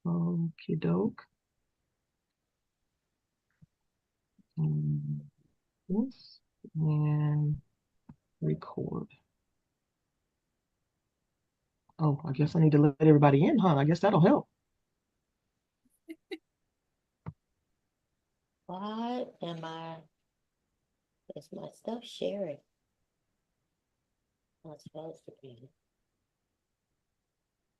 Okie doke. This and record. Oh, I guess I need to let everybody in, huh? I guess that'll help. Why am I, is my stuff sharing? Not supposed to be.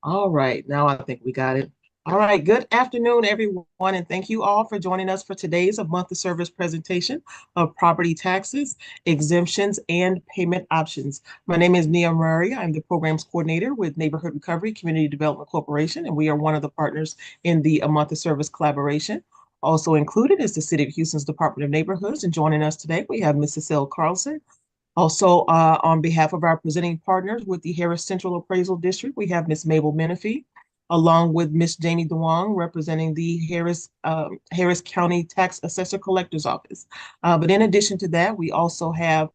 All right, now I think we got it. All right, good afternoon, everyone, and thank you all for joining us for today's month of service presentation of property taxes, exemptions, and payment options. My name is Nia Murray. I'm the programs coordinator with Neighborhood Recovery Community Development Corporation, and we are one of the partners in the A Month of Service collaboration. Also included is the City of Houston's Department of Neighborhoods, and joining us today, we have Mrs. Cecile Carlson. Also, on behalf of our presenting partners with the Harris Central Appraisal District, we have Ms. Mabel Menifee, along with Ms. Jamie DeWong, representing the Harris County Tax Assessor Collector's Office. But in addition to that, we also have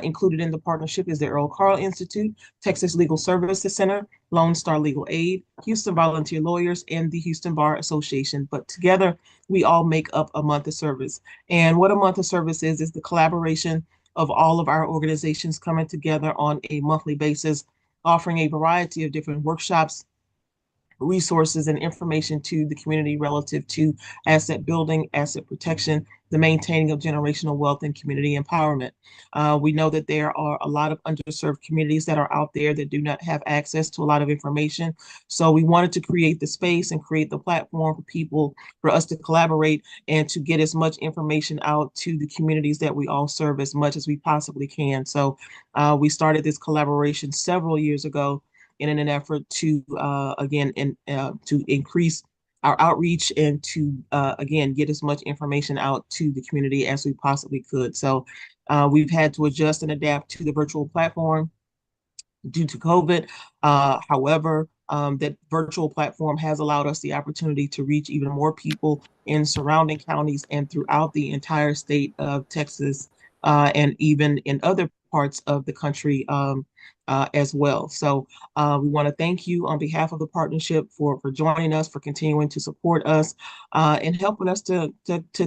included in the partnership is the Earl Carl Institute, Texas Legal Services Center, Lone Star Legal Aid, Houston Volunteer Lawyers, and the Houston Bar Association. But together, we all make up a month of service. And what a month of service is the collaboration of all of our organizations coming together on a monthly basis, offering a variety of different workshops, resources, and information to the community relative to asset building, asset protection, the maintaining of generational wealth, and community empowerment. We know that there are a lot of underserved communities that are out there that do not have access to a lot of information. So we wanted to create the space and create the platform for people, for us to collaborate and to get as much information out to the communities that we all serve as much as we possibly can. So we started this collaboration several years ago in an effort to to increase our outreach and to again get as much information out to the community as we possibly could. So we've had to adjust and adapt to the virtual platform due to COVID. However, that virtual platform has allowed us the opportunity to reach even more people in surrounding counties and throughout the entire state of Texas, and even in other parts of the country as well. So we want to thank you on behalf of the partnership for joining us, for continuing to support us, and helping us to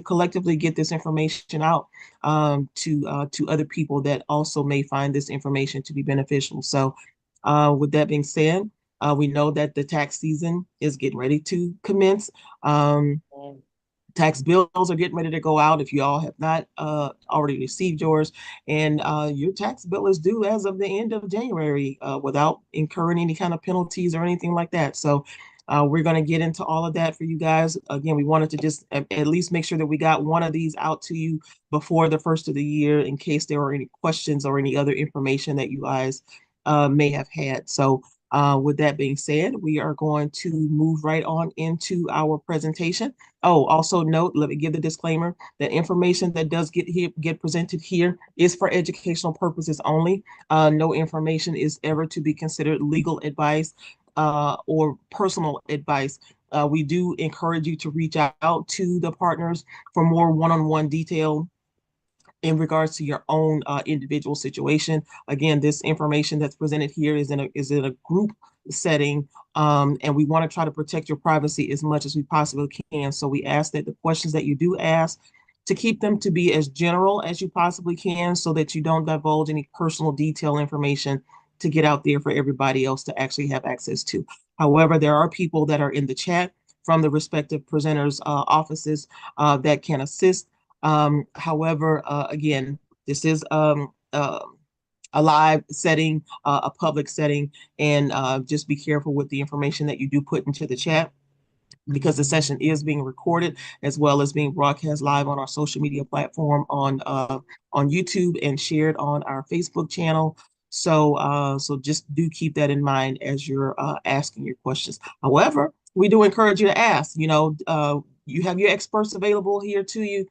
collectively get this information out to other people that also may find this information to be beneficial. So with that being said, we know that the tax season is getting ready to commence. And Tax bills are getting ready to go out if you all have not already received yours. And your tax bill is due as of the end of January without incurring any kind of penalties or anything like that. So we're going to get into all of that for you guys. Again, we wanted to just at least make sure that we got one of these out to you before the first of the year in case there were any questions or any other information that you guys may have had. So with that being said, we are going to move right on into our presentation. Oh, also note, let me give the disclaimer that information that does get presented here is for educational purposes only. No information is ever to be considered legal advice or personal advice. We do encourage you to reach out to the partners for more one-on-one detail in regards to your own individual situation. Again, this information that's presented here is in a group setting, and we want to try to protect your privacy as much as we possibly can. So we ask that the questions that you do ask to keep them to be as general as you possibly can, so that you don't divulge any personal detail information to get out there for everybody else to actually have access to. However, there are people that are in the chat from the respective presenters' offices that can assist. However, again, this is a live setting, a public setting, and just be careful with the information that you do put into the chat, because the session is being recorded as well as being broadcast live on our social media platform on YouTube and shared on our Facebook channel. So just do keep that in mind as you're asking your questions. However, we do encourage you to ask. You have your experts available here to you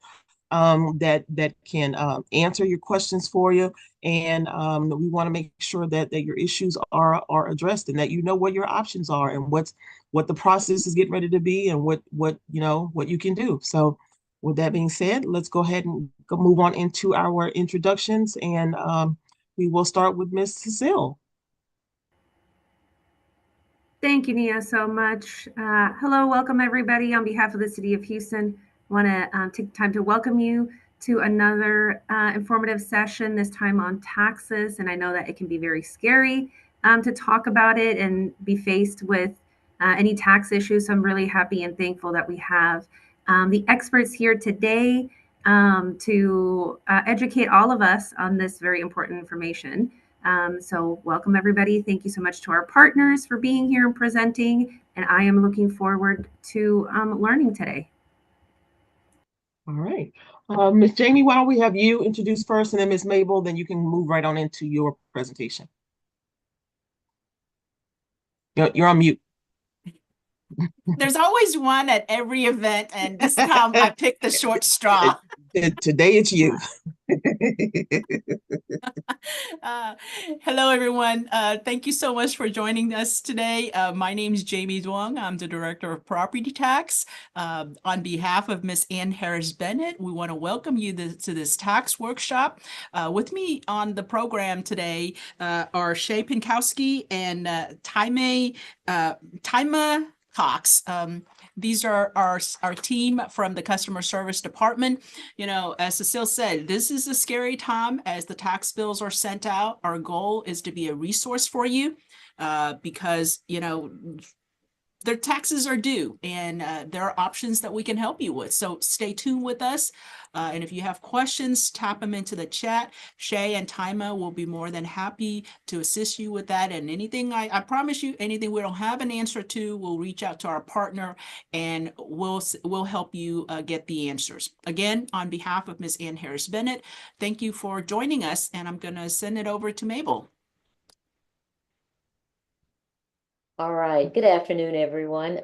that can answer your questions for you. And we want to make sure that your issues are addressed, and that you know what your options are, and what the process is getting ready to be, and what you can do. So with that being said, let's go ahead and move on into our introductions, and we will start with Ms. Cecile. Thank you, Nia, so much. Hello, welcome everybody. On behalf of the City of Houston, I want to take time to welcome you to another informative session, this time on taxes. And I know that it can be very scary to talk about it and be faced with any tax issues. So I'm really happy and thankful that we have the experts here today to educate all of us on this very important information. So welcome everybody. Thank you so much to our partners for being here and presenting. And I am looking forward to learning today. All right. Ms. Jamie, why don't we have you introduce first, and then Ms. Mabel, then you can move right on into your presentation. You're on mute. There's always one at every event, and this time I picked the short straw. Today it's you. Hello, everyone. Thank you so much for joining us today. My name is Jamie Duong. I'm the Director of Property Tax. On behalf of Ms. Ann Harris-Bennett, we want to welcome you to this tax workshop. With me on the program today are Shay Pinkowski and Taima Cox. These are our team from the customer service department. You know, as Cecile said, this is a scary time as the tax bills are sent out. Our goal is to be a resource for you because, you know, their taxes are due and there are options that we can help you with. So stay tuned with us. And if you have questions, tap them into the chat. Shay and Taima will be more than happy to assist you with that. And anything, I promise you, anything we don't have an answer to, we'll reach out to our partner and we'll help you get the answers. Again, on behalf of Ms. Ann Harris-Bennett, thank you for joining us. And I'm going to send it over to Mabel. All right. Good afternoon, everyone.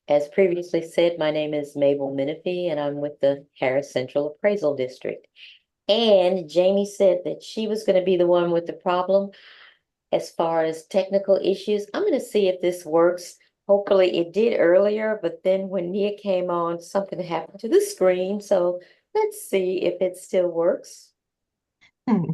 As previously said, my name is Mabel Menifee, and I'm with the Harris Central Appraisal District. And Jamie said that she was going to be the one with the problem as far as technical issues. I'm going to see if this works. Hopefully it did earlier, but then when Nia came on, something happened to the screen. So let's see if it still works. And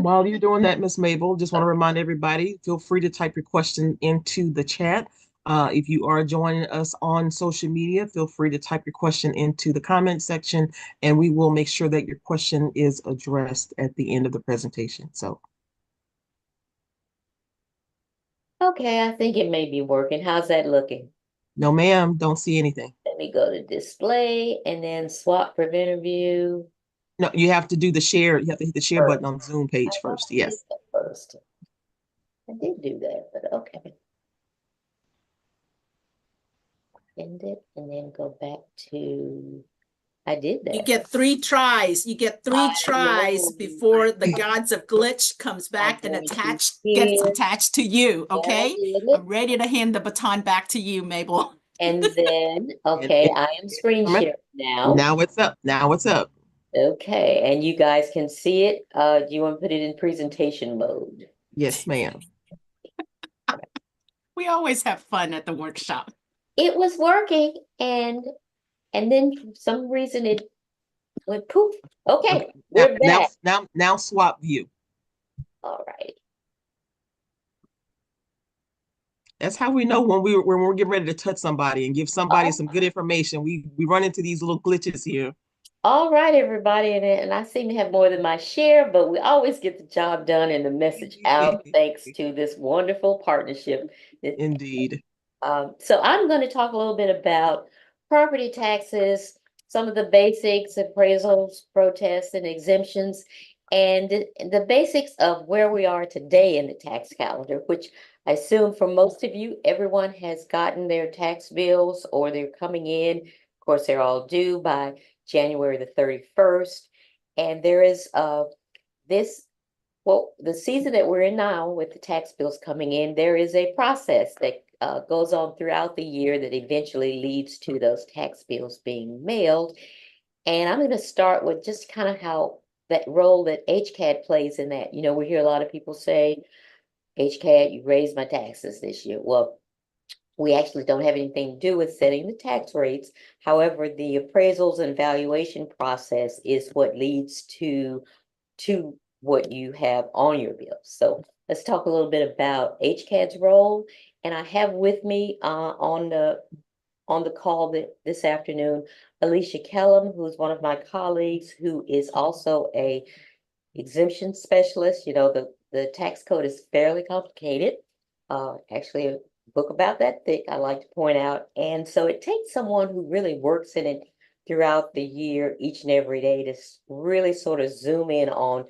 while you're doing that, Ms. Mabel, just want to remind everybody, feel free to type your question into the chat. If you are joining us on social media, feel free to type your question into the comment section, and we will make sure that your question is addressed at the end of the presentation. So, okay, I think it may be working. How's that looking? no, ma'am, don't see anything. Let me go to display and then swap preventer view. No, you have to do the share. You have to hit the share button on the Zoom page first. Yes. First. I did do that, but okay. End it and then go back to, I did that. You get 3 tries. You get 3 tries before the gods of glitch comes back and gets attached to you. Okay. I'm ready to hand the baton back to you, Mabel. And then, okay, I am screen sharing now. Now it's up. Now it's up. Okay, and you guys can see it. Do you want to put it in presentation mode? Yes, ma'am. We always have fun at the workshop. It was working, and then for some reason it went poof. Okay, we're back. Now swap view. All right. That's how we know when we're getting ready to touch somebody and give somebody some good information. We run into these little glitches here. All right, everybody, and I seem to have more than my share, but we always get the job done and the message out thanks to this wonderful partnership. Indeed. So I'm going to talk a little bit about property taxes, some of the basics, appraisals, protests, and exemptions, and the basics of where we are today in the tax calendar, which I assume for most of you, everyone has gotten their tax bills or they're coming in. Of course, they're all due by January the 31st. And there is the season that we're in now with the tax bills coming in, there is a process that goes on throughout the year that eventually leads to those tax bills being mailed. And I'm going to start with just kind of how that role that HCAD plays in that. You know, we hear a lot of people say, HCAD, you raised my taxes this year. Well, we actually don't have anything to do with setting the tax rates. However, the appraisals and valuation process is what leads to what you have on your bills. So let's talk a little bit about HCAD's role. And I have with me on the call this afternoon, Alicia Kellum, who's one of my colleagues, who is also a exemption specialist. You know, the tax code is fairly complicated. Actually, a book about that thick, I like to point out. And so it takes someone who really works in it throughout the year, each and every day, to really sort of zoom in on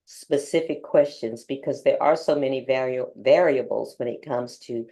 specific questions, because there are so many variables when it comes to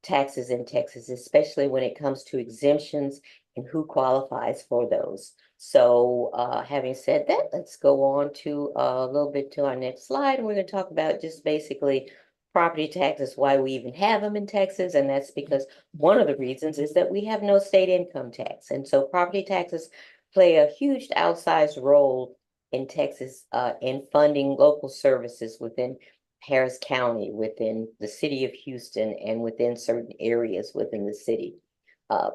taxes in Texas, especially when it comes to exemptions and who qualifies for those. So having said that, let's go on to a little bit to our next slide. And we're going to talk about just basically property taxes, why we even have them in Texas. And that's because one of the reasons is that we have no state income tax. And so property taxes play a huge outsized role in Texas in funding local services within Harris County, within the city of Houston, and within certain areas within the city,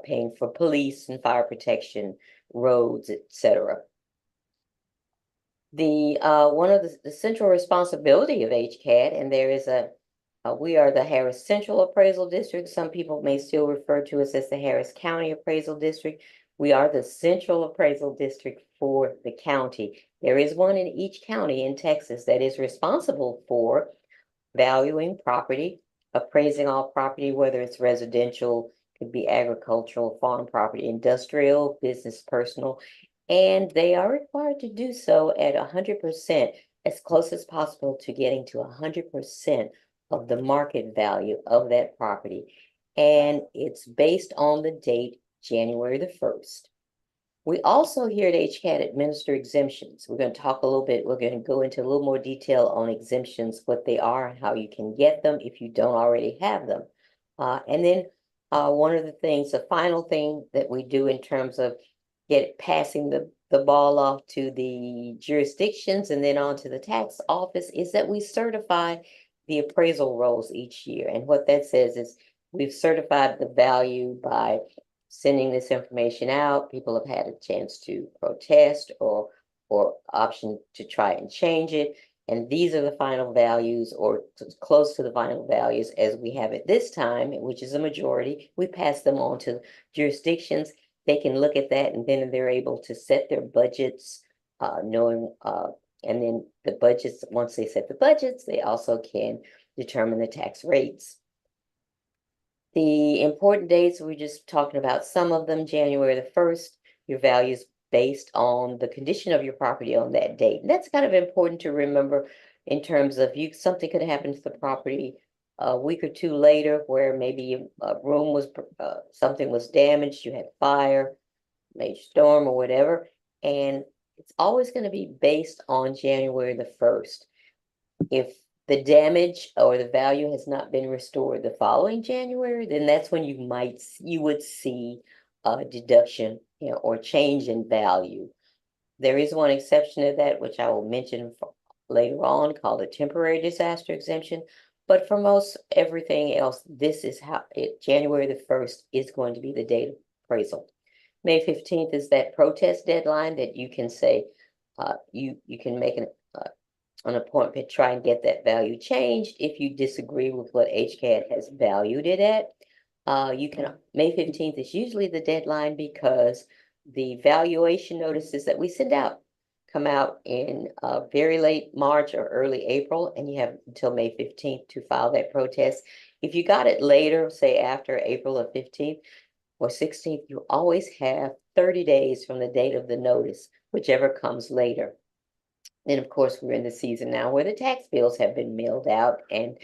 paying for police and fire protection, roads, etc. The one of the central responsibility of HCAD, and there is we are the Harris Central Appraisal District. Some people may still refer to us as the Harris County Appraisal District. We are the Central Appraisal District for the county. There is one in each county in Texas that is responsible for valuing property, appraising all property, whether it's residential, could be agricultural, farm property, industrial, business, personal, and they are required to do so at 100%, as close as possible to getting to 100% of the market value of that property. And it's based on the date, January the 1st. We also here at HCAD administer exemptions. We're going to talk a little bit, we're going to go into a little more detail on exemptions, what they are, and how you can get them if you don't already have them. And then one of the things, the final thing that we do in terms of passing the ball off to the jurisdictions and then on to the tax office, is that we certify the appraisal rolls each year. And what that says is we've certified the value by sending this information out. People have had a chance to protest or option to try and change it. And these are the final values, or close to the final values as we have it this time, which is a majority. We pass them on to jurisdictions. They can look at that, and then they're able to set their budgets, knowing, and then the budgets, once they set the budgets, they also can determine the tax rates. The important dates, we're just talking about some of them. January the 1st, your values based on the condition of your property on that date. And that's kind of important to remember in terms of something could happen to the property a week or two later, where maybe a room was, something was damaged, you had fire, major storm or whatever. And it's always going to be based on January the 1st. If the damage or the value has not been restored the following January, then that's when you would see a deduction, you know, or change in value. There is one exception to that, which I will mention later on, called a temporary disaster exemption. But for most everything else, this is how January the 1st is going to be the date of appraisal. May 15th is that protest deadline that you can say, you can make an appointment, try and get that value changed if you disagree with what HCAD has valued it at. May 15th is usually the deadline, because the valuation notices that we send out come out in very late March or early April, and you have until May 15th to file that protest. If you got it later, say after April of 15th or 16th, you always have 30 days from the date of the notice, whichever comes later. Then, of course, we're in the season now where the tax bills have been mailed out, and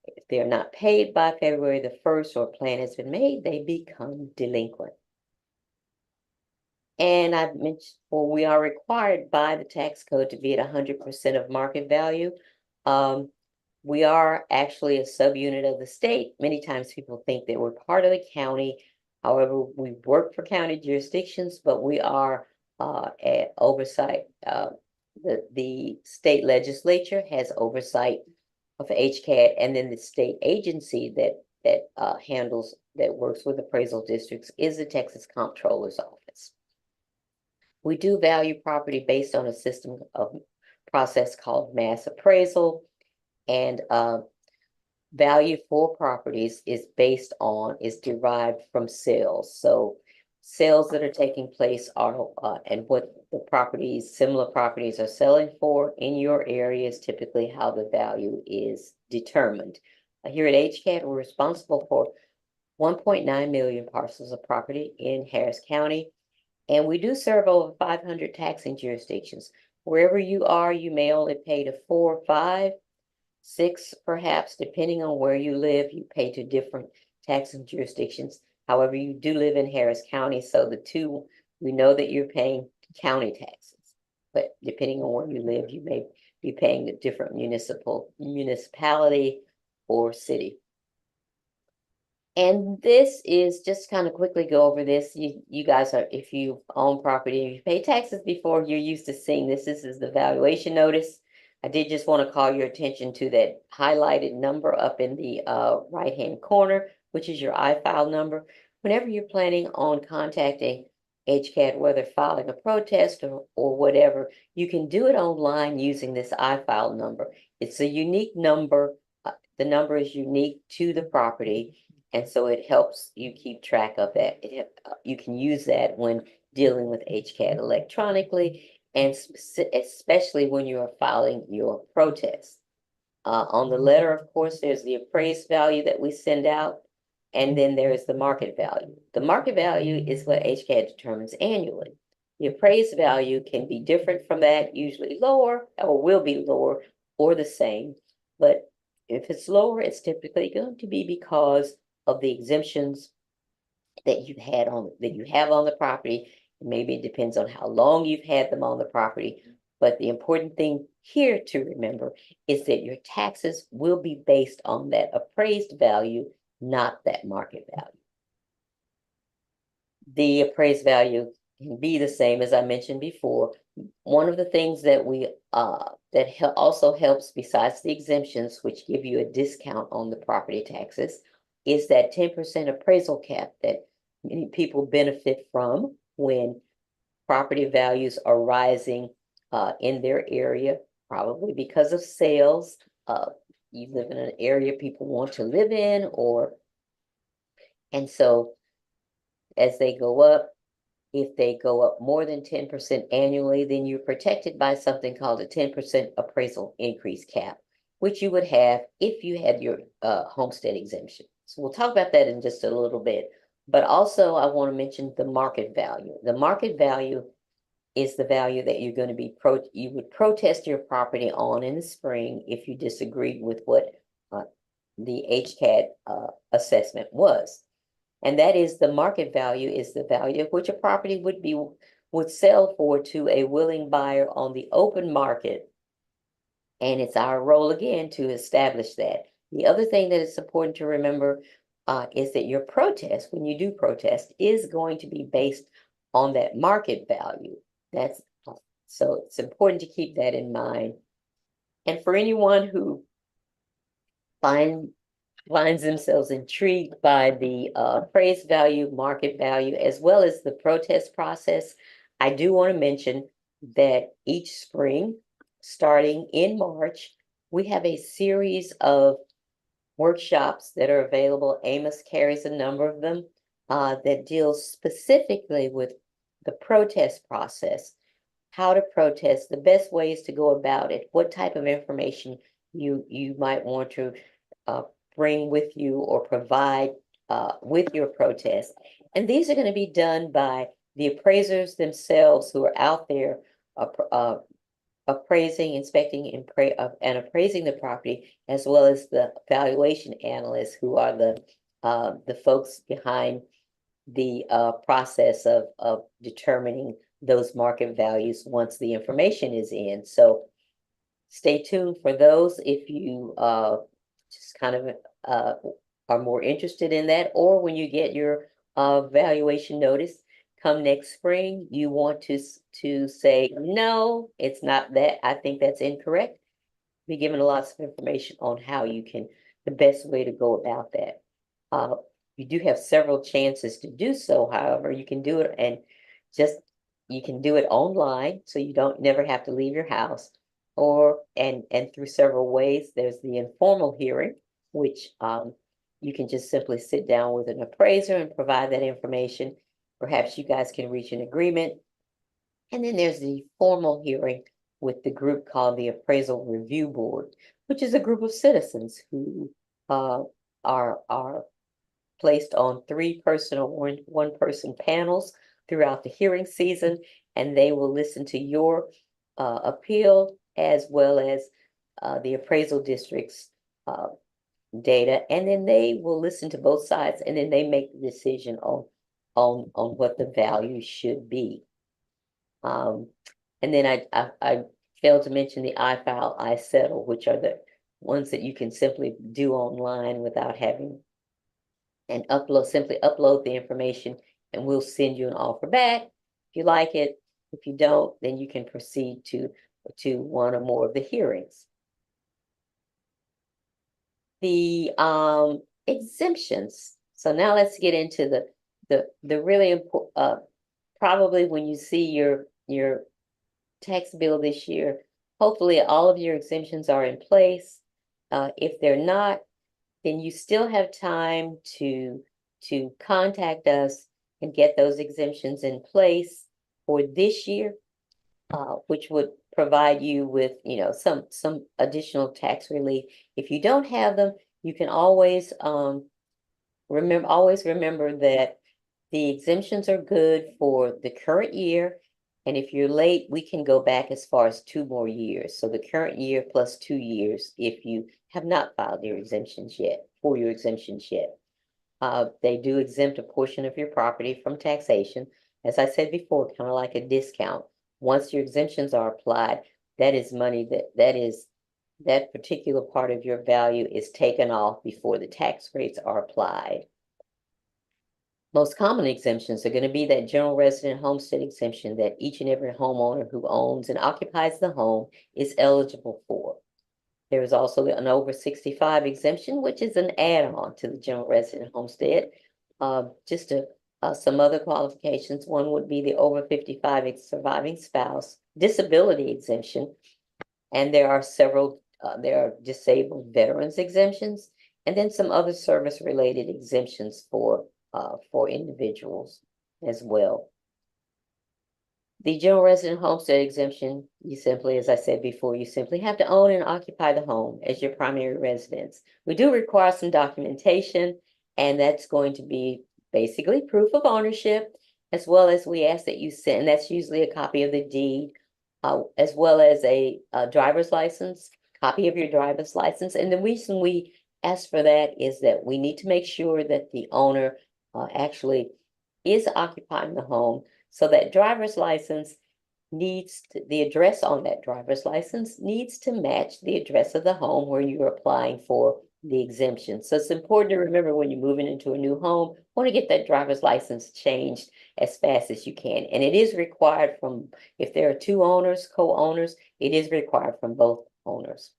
if they're not paid by February the 1st or a plan has been made, they become delinquent. And I've mentioned, well, we are required by the tax code to be at 100% of market value. We are actually a subunit of the state. Many times people think that we're part of the county. However, we work for county jurisdictions, but we are at oversight. The state legislature has oversight of HCAD, and then the state agency that works with appraisal districts is the Texas Comptroller's Office. We do value property based on a system of process called mass appraisal, and value for properties is derived from sales. So sales that are taking place are and what the similar properties are selling for in your area is typically how the value is determined. Here at HCAT, we're responsible for 1.9 million parcels of property in Harris County, and we do serve over 500 taxing jurisdictions. Wherever you are, you may only pay to 4, 5, 6, perhaps, depending on where you live. You pay to different taxing jurisdictions. However, you do live in Harris County, so we know that you're paying county taxes, but depending on where you live, you may be paying a different municipality or city. And this is just kind of quickly go over this. You guys are, if you own property and you pay taxes before, you're used to seeing this. This is the valuation notice. I did just want to call your attention to that highlighted number up in the right-hand corner, which is your I-file number. Whenever you're planning on contacting HCAT, whether filing a protest or whatever, you can do it online using this I-file number. It's a unique number. The number is unique to the property, and so it helps you keep track of that. You can use that when dealing with HCAT electronically, and especially when you are filing your protest. On the letter, of course, there's the appraised value that we send out, and then there is the market value. The market value is what HCAT determines annually. The appraised value can be different from that, usually lower, or will be lower, or the same. But if it's lower, it's typically going to be because of the exemptions that you have on the property. Maybe it depends on how long you've had them on the property. But the important thing here to remember is that your taxes will be based on that appraised value, not that market value. The appraised value can be the same as I mentioned before. One of the things that also helps, besides the exemptions, which give you a discount on the property taxes, is that 10% appraisal cap that many people benefit from when property values are rising in their area, probably because of sales. You live in an area people want to live in, and so as they go up, if they go up more than 10% annually, then you're protected by something called a 10% appraisal increase cap, which you would have if you had your homestead exemption. So we'll talk about that in just a little bit. But also I want to mention the market value. The market value is the value that you're going to be you would protest your property on in the spring if you disagreed with what the HCAT assessment was. And that is the market value is the value of which a property would sell for to a willing buyer on the open market. And it's our role again to establish that. The other thing that is important to remember is that your protest, when you do protest, is going to be based on that market value. So it's important to keep that in mind. And for anyone who finds themselves intrigued by the appraised value, market value, as well as the protest process, I do want to mention that each spring, starting in March, we have a series of workshops that are available. AMOS carries a number of them that deals specifically with the protest process, how to protest, the best ways to go about it, what type of information you might want to bring with you or provide with your protest. And these are going to be done by the appraisers themselves who are out there appraising, inspecting, and appraising the property, as well as the valuation analysts who are the folks behind the process of determining those market values once the information is in. So stay tuned for those if you just kind of are more interested in that, or when you get your valuation notice come next spring, you want to say, no, it's not that. I think that's incorrect. Be given lots of information on how you can, the best way to go about that. You do have several chances to do so. However, you can do it you can do it online, so you never have to leave your house. and through several ways. There's the informal hearing, which you can just simply sit down with an appraiser and provide that information. Perhaps you guys can reach an agreement. And then there's the formal hearing with the group called the Appraisal Review Board, which is a group of citizens who are placed on 3-person or one-person panels throughout the hearing season, and they will listen to your appeal as well as the appraisal district's data, and then they will listen to both sides, and then they make the decision on what the value should be. And then I failed to mention the iFile, iSettle, which are the ones that you can simply do online without having and simply upload the information, and we'll send you an offer back if you like it. If you don't, then you can proceed to one or more of the hearings. The exemptions. So now let's get into the really important, probably when you see your tax bill this year, hopefully all of your exemptions are in place. If they're not, then you still have time to contact us and get those exemptions in place for this year, which would provide you with, some additional tax relief. If you don't have them, you can always remember that the exemptions are good for the current year. And if you're late, we can go back as far as 2 more years. So the current year plus 2 years if you have not filed your exemptions yet, for your exemptions yet. They do exempt a portion of your property from taxation. As I said before, kind of like a discount. Once your exemptions are applied, that is money that particular part of your value is taken off before the tax rates are applied. Most common exemptions are going to be that general resident homestead exemption that each and every homeowner who owns and occupies the home is eligible for. There is also an over 65 exemption, which is an add-on to the general resident homestead. Just some other qualifications. One would be the over 55 surviving spouse disability exemption. And there are several, there are disabled veterans exemptions, and then some other service-related exemptions for individuals as well. The general resident homestead exemption, you simply, as I said before, you simply have to own and occupy the home as your primary residence. We do require some documentation, and that's going to be basically proof of ownership, as well as we ask that you send, and that's usually a copy of the deed, as well as a driver's license, copy of your driver's license. And the reason we ask for that is that we need to make sure that the owner actually is occupying the home. So that driver's license the address on that driver's license needs to match the address of the home where you're applying for the exemption. So it's important to remember when you're moving into a new home, want to get that driver's license changed as fast as you can. And it is required from, if there are 2 owners, co-owners, it is required from both owners.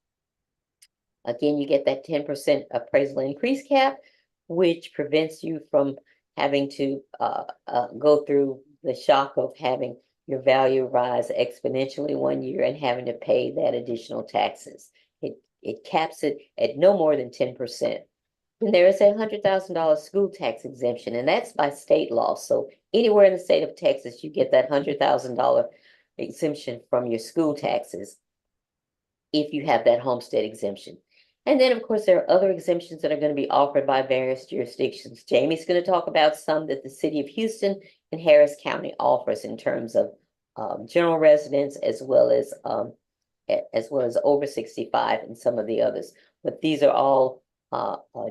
Again, you get that 10% appraisal increase cap, which prevents you from having to go through the shock of having your value rise exponentially one year and having to pay that additional taxes. It caps it at no more than 10%. And there is a $100,000 school tax exemption, and that's by state law. So anywhere in the state of Texas, you get that $100,000 exemption from your school taxes if you have that homestead exemption. And then, of course, there are other exemptions that are going to be offered by various jurisdictions. Jamie's going to talk about some that the city of Houston and Harris County offers in terms of general residents, as well as over 65 and some of the others. But these are all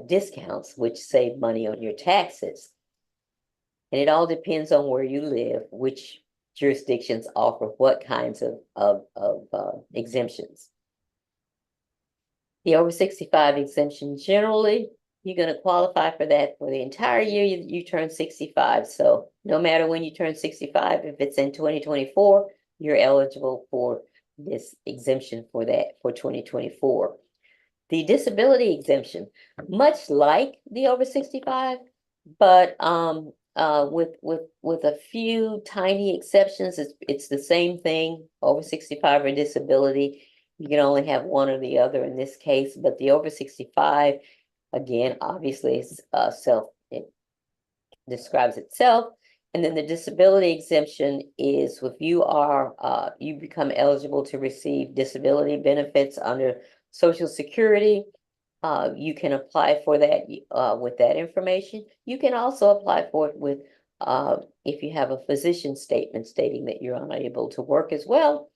discounts which save money on your taxes. And it all depends on where you live, which jurisdictions offer what kinds of exemptions. The over 65 exemption, generally, you're going to qualify for that for the entire year you turn 65. So no matter when you turn 65, if it's in 2024, you're eligible for this exemption for that for 2024. The disability exemption, much like the over 65, but with a few tiny exceptions, it's the same thing. Over 65 or disability, You can only have one or the other in this case, but the over 65, again, obviously, is it describes itself. And then the disability exemption is if you are, you become eligible to receive disability benefits under Social Security. You can apply for that with that information. You can also apply for it with if you have a physician statement stating that you're unable to work as well.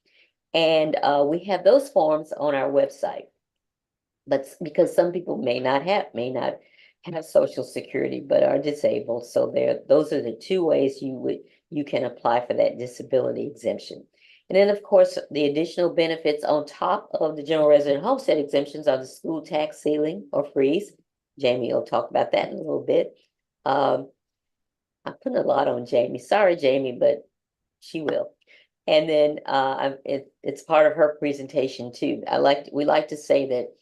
And we have those forms on our website. But because some people may not have Social Security but are disabled, so those are the two ways you can apply for that disability exemption. And then, of course, the additional benefits on top of the general resident homestead exemptions are the school tax ceiling or freeze. Jamie will talk about that in a little bit. I'm putting a lot on Jamie. Sorry, Jamie, but she will. And then it's part of her presentation too. We like to say that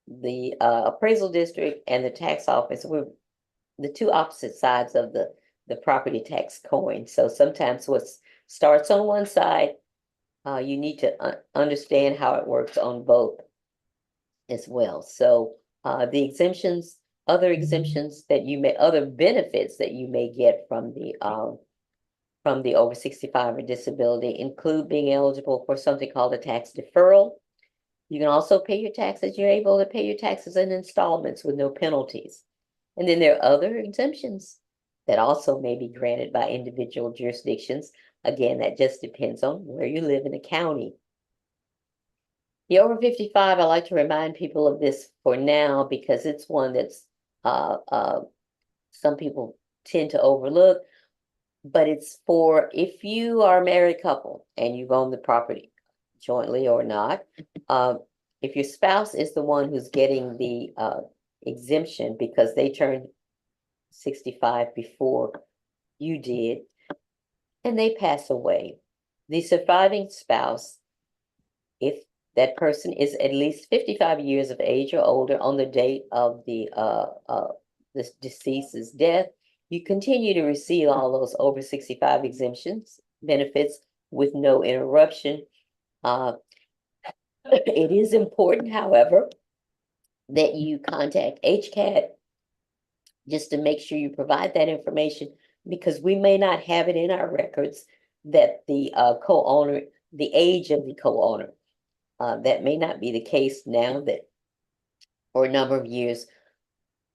the appraisal district and the tax office, we're the two opposite sides of the property tax coin. So sometimes what starts on one side, you need to understand how it works on both as well. So the exemptions, other exemptions that you may, other benefits that you may get from the over 65 or disability include being eligible for something called a tax deferral. You can also pay your taxes. You're able to pay your taxes in installments with no penalties. And then there are other exemptions that also may be granted by individual jurisdictions. Again, that just depends on where you live in the county. The over 55, I like to remind people of this for now because it's one that's some people tend to overlook, but it's for if you are a married couple and you've owned the property jointly or not. If your spouse is the one who's getting the exemption because they turned 65 before you did, and they pass away, the surviving spouse, if that person is at least 55 years of age or older on the date of the deceased's death, you continue to receive all those over 65 exemptions benefits with no interruption. It is important, however, that you contact HCAT just to make sure you provide that information because we may not have it in our records that the co-owner, the age of the co-owner, that may not be the case now that for a number of years,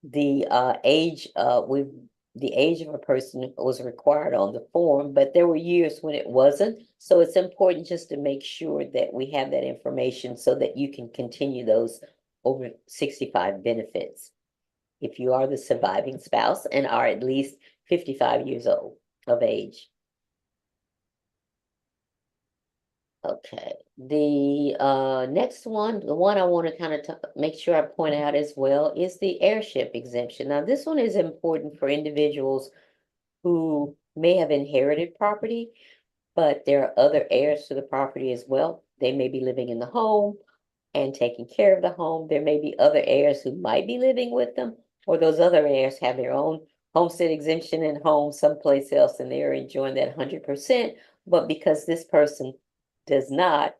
the age of a person was required on the form, but there were years when it wasn't. So it's important just to make sure that we have that information so that you can continue those over 65 benefits. If you are the surviving spouse and are at least 55 years old of age. Okay, the next one, the one I want to kind of make sure I point out as well is the heirship exemption. Now, this one is important for individuals who may have inherited property, but there are other heirs to the property as well. They may be living in the home and taking care of the home. There may be other heirs who might be living with them, or those other heirs have their own homestead exemption and home someplace else, and they're enjoying that 100%. But because this person does not,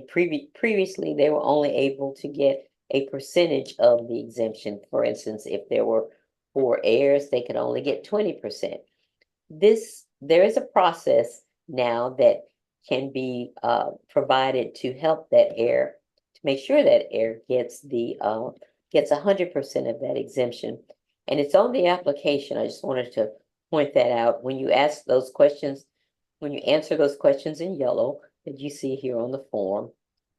previously they were only able to get a percentage of the exemption. For instance, if there were 4 heirs, they could only get 20%. There is a process now that can be provided to help that heir, to make sure that heir gets 100% of that exemption. And it's on the application. I just wanted to point that out. When you ask those questions, when you answer those questions in yellow that you see here on the form,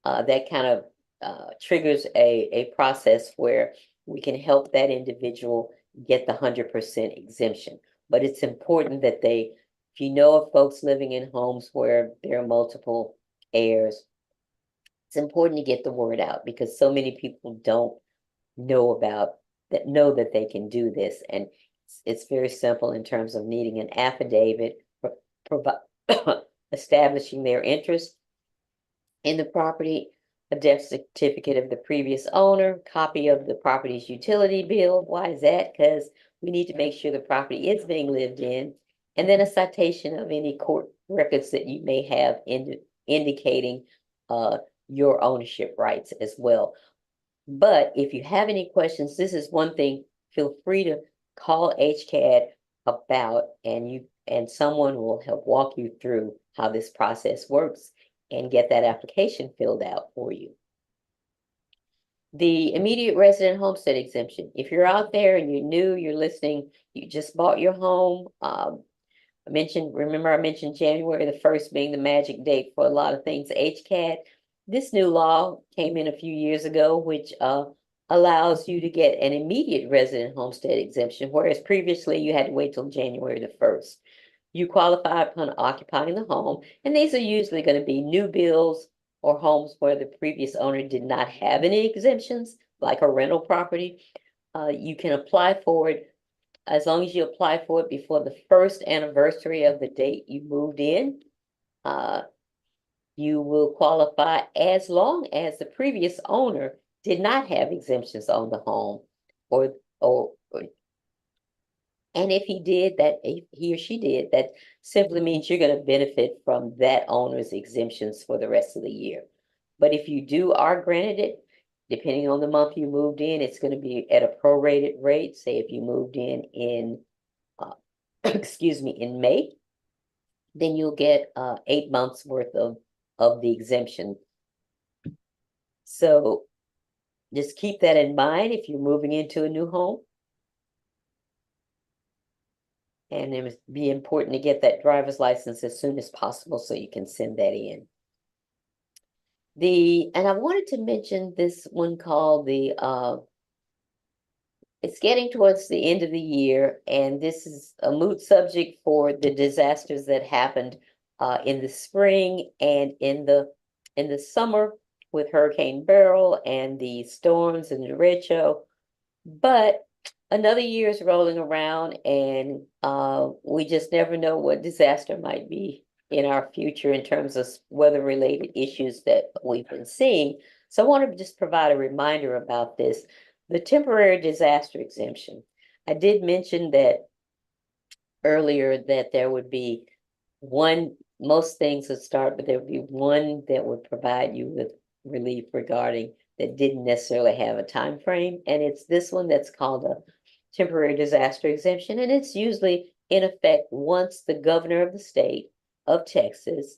that kind of triggers a process where we can help that individual get the 100% exemption. But it's important that if you know of folks living in homes where there are multiple heirs, it's important to get the word out because so many people don't know that they can do this. And it's very simple in terms of needing an affidavit, establishing their interest in the property, a death certificate of the previous owner, copy of the property's utility bill. Why is that? Because we need to make sure the property is being lived in, and then a citation of any court records that you may have indicating your ownership rights as well. But if you have any questions, this is one thing, feel free to call HCAD about, and someone will help walk you through how this process works and get that application filled out for you. The immediate resident homestead exemption. If you're out there and you're new, you're listening, you just bought your home. Remember I mentioned January the 1st being the magic date for a lot of things. HCAD, this new law came in a few years ago, which allows you to get an immediate resident homestead exemption, whereas previously you had to wait till January the 1st. You qualify upon occupying the home, and these are usually going to be new builds or homes where the previous owner did not have any exemptions, like a rental property. You can apply for it as long as you apply for it before the first anniversary of the date you moved in. You will qualify as long as the previous owner did not have exemptions on the home, and if he or she did, that simply means you're going to benefit from that owner's exemptions for the rest of the year. But if you are granted it, depending on the month you moved in, it's going to be at a prorated rate. Say if you moved in excuse me, in May, then you'll get 8 months worth of the exemption. So just keep that in mind if you're moving into a new home. And it would be important to get that driver's license as soon as possible so you can send that in. And I wanted to mention this one called it's getting towards the end of the year, and this is a moot subject for the disasters that happened in the spring and in the summer with Hurricane Beryl and the storms and the derecho. But another year is rolling around, and we just never know what disaster might be in our future in terms of weather-related issues that we've been seeing. So I want to just provide a reminder about this. The temporary disaster exemption. I did mention that earlier that there would be one, most things would start, but there would be one that would provide you with relief regarding that didn't necessarily have a time frame, and it's this one that's called a temporary disaster exemption, and it's usually in effect once the governor of the state of Texas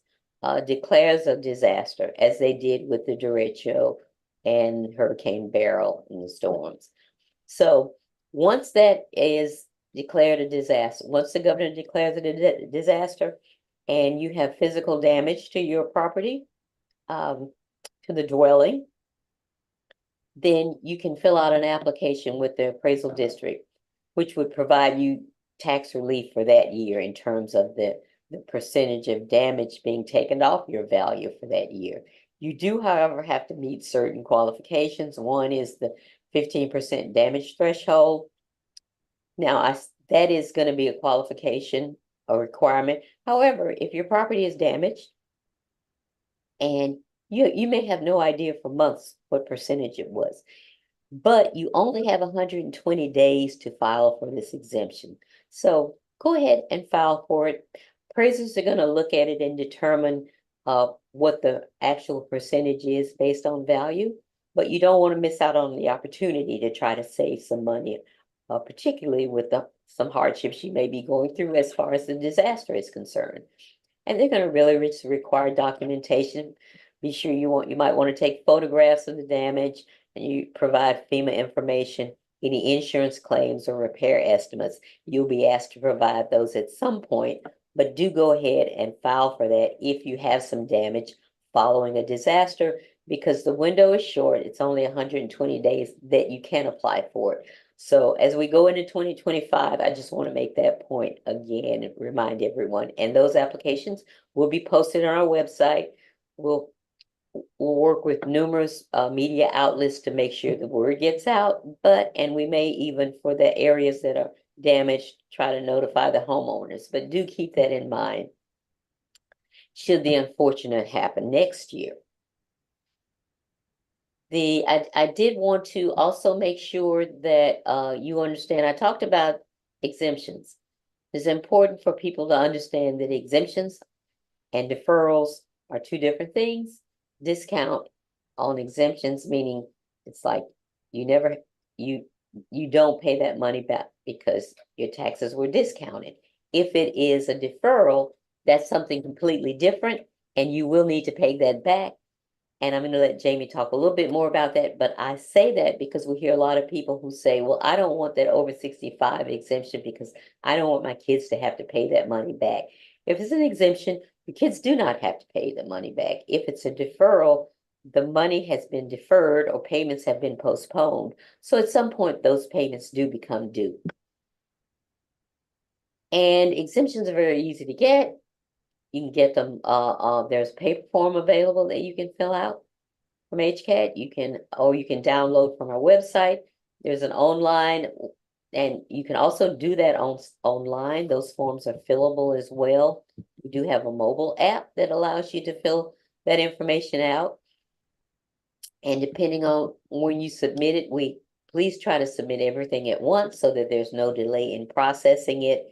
declares a disaster, as they did with the derecho and Hurricane Beryl and the storms. So once that is declared a disaster, once the governor declares it a disaster, and you have physical damage to your property, to the dwelling, then you can fill out an application with the appraisal district, which would provide you tax relief for that year in terms of the percentage of damage being taken off your value for that year. You do, however, have to meet certain qualifications. One is the 15% damage threshold. Now, that is going to be a qualification, a requirement. However, if your property is damaged and you may have no idea for months what percentage it was, but you only have 120 days to file for this exemption. So go ahead and file for it. Appraisers are going to look at it and determine what the actual percentage is based on value, but you don't want to miss out on the opportunity to try to save some money, particularly with some hardships you may be going through as far as the disaster is concerned. And they're going to really require documentation. Be sure you might want to take photographs of the damage, and you provide FEMA information, any insurance claims or repair estimates. You'll be asked to provide those at some point, but do go ahead and file for that if you have some damage following a disaster, because the window is short. It's only 120 days that you can apply for it. So as we go into 2025, I just want to make that point again and remind everyone. And those applications will be posted on our website. We'll work with numerous media outlets to make sure the word gets out, and we may even, for the areas that are damaged, try to notify the homeowners, but do keep that in mind should the unfortunate happen next year. I did want to also make sure that you understand, I talked about exemptions. It's important for people to understand that exemptions and deferrals are two different things. discount on exemptions, meaning it's like you never, you don't pay that money back because your taxes were discounted. If it is a deferral, that's something completely different, and you will need to pay that back. And I'm going to let Jamie talk a little bit more about that. But I say that because we hear a lot of people who say, well, I don't want that over 65 exemption because I don't want my kids to have to pay that money back. If it's an exemption, the kids do not have to pay the money back. If it's a deferral, the money has been deferred or payments have been postponed. So at some point, those payments do become due. And exemptions are very easy to get. You can get them, there's paper form available that you can fill out from HCAT. You can download from our website. There's an online, and you can also do that online. Those forms are fillable as well. We do have a mobile app that allows you to fill that information out. And depending on when you submit it, please try to submit everything at once so that there's no delay in processing it.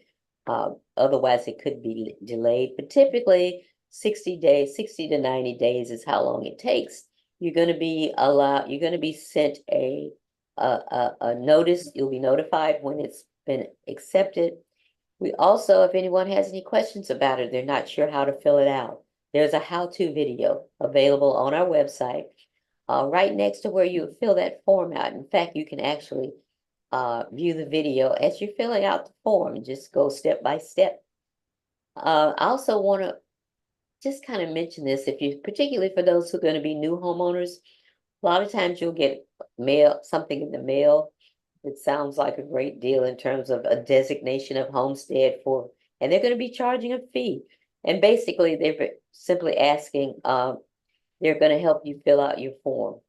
Otherwise, it could be delayed. But typically, 60 to 90 days is how long it takes. You're going to be sent a notice. You'll be notified when it's been accepted. We also, if anyone has any questions about it, they're not sure how to fill it out, there's a how-to video available on our website, right next to where you fill that form out. In fact, you can actually view the video as you're filling out the form. Just go step by step. I also want to just kind of mention this, particularly for those who are going to be new homeowners, a lot of times you'll get something in the mail. It sounds like a great deal in terms of a designation of homestead and they're going to be charging a fee. And basically they're simply asking, they're going to help you fill out your form.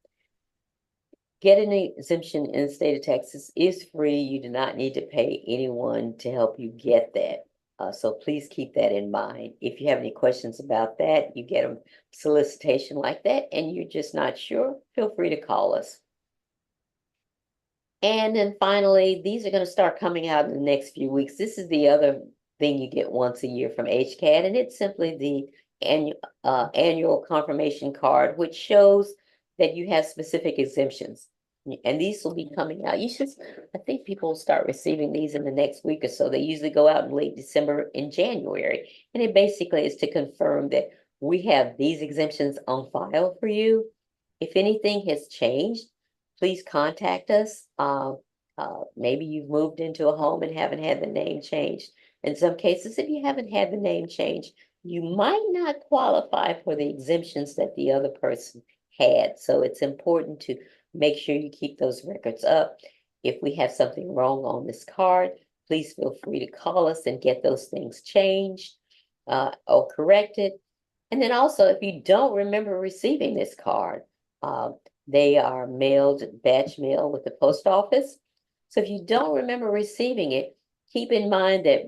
Getting an exemption in the state of Texas is free. You do not need to pay anyone to help you get that. So please keep that in mind. If you have any questions about that, you get a solicitation like that and you're just not sure, feel free to call us. And then finally, these are going to start coming out in the next few weeks. This is the other thing you get once a year from HCAT, and it's simply the annual confirmation card, which shows that you have specific exemptions. And these will be coming out. I think people will start receiving these in the next week or so. They usually go out in late December and January. And it basically is to confirm that we have these exemptions on file for you. If anything has changed, please contact us. Maybe you've moved into a home and haven't had the name changed. In some cases, if you haven't had the name changed, you might not qualify for the exemptions that the other person had. So it's important to make sure you keep those records up. If we have something wrong on this card, please feel free to call us and get those things changed or corrected. And then also, if you don't remember receiving this card, they are mailed, batch mail with the post office. So if you don't remember receiving it, keep in mind that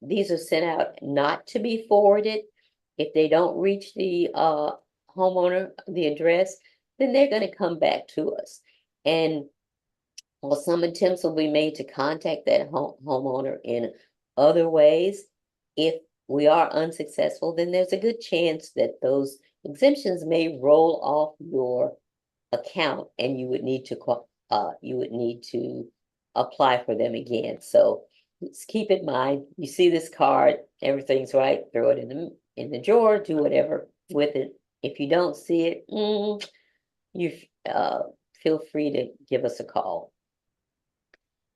these are sent out not to be forwarded. If they don't reach the homeowner, the address, then they're going to come back to us. And well, some attempts will be made to contact that homeowner in other ways. If we are unsuccessful, then there's a good chance that those exemptions may roll off your account and you would need to apply for them again. So just keep in mind, you see this card, everything's right, throw it in the drawer, do whatever with it. If you don't see it, you feel free to give us a call.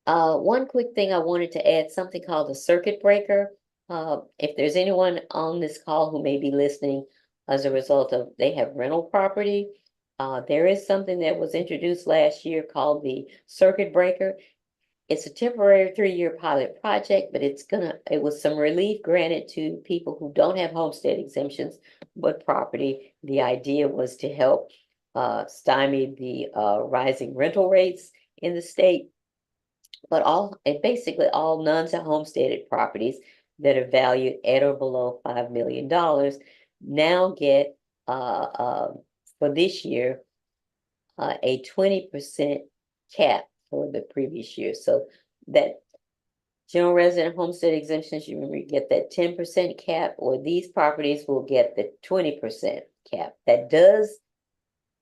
One quick thing I wanted to add, something called a circuit breaker. If there's anyone on this call who may be listening as a result of they have rental property, there is something that was introduced last year called the circuit breaker. It's a temporary 3-year pilot project, but it was some relief granted to people who don't have homestead exemptions, but property. The idea was to help stymie the rising rental rates in the state. But basically all non-homesteaded properties that are valued at or below $5 million now get for this year a 20% cap for the previous year. So that general resident homestead exemptions, you remember, you get that 10% cap, or these properties will get the 20% cap. That does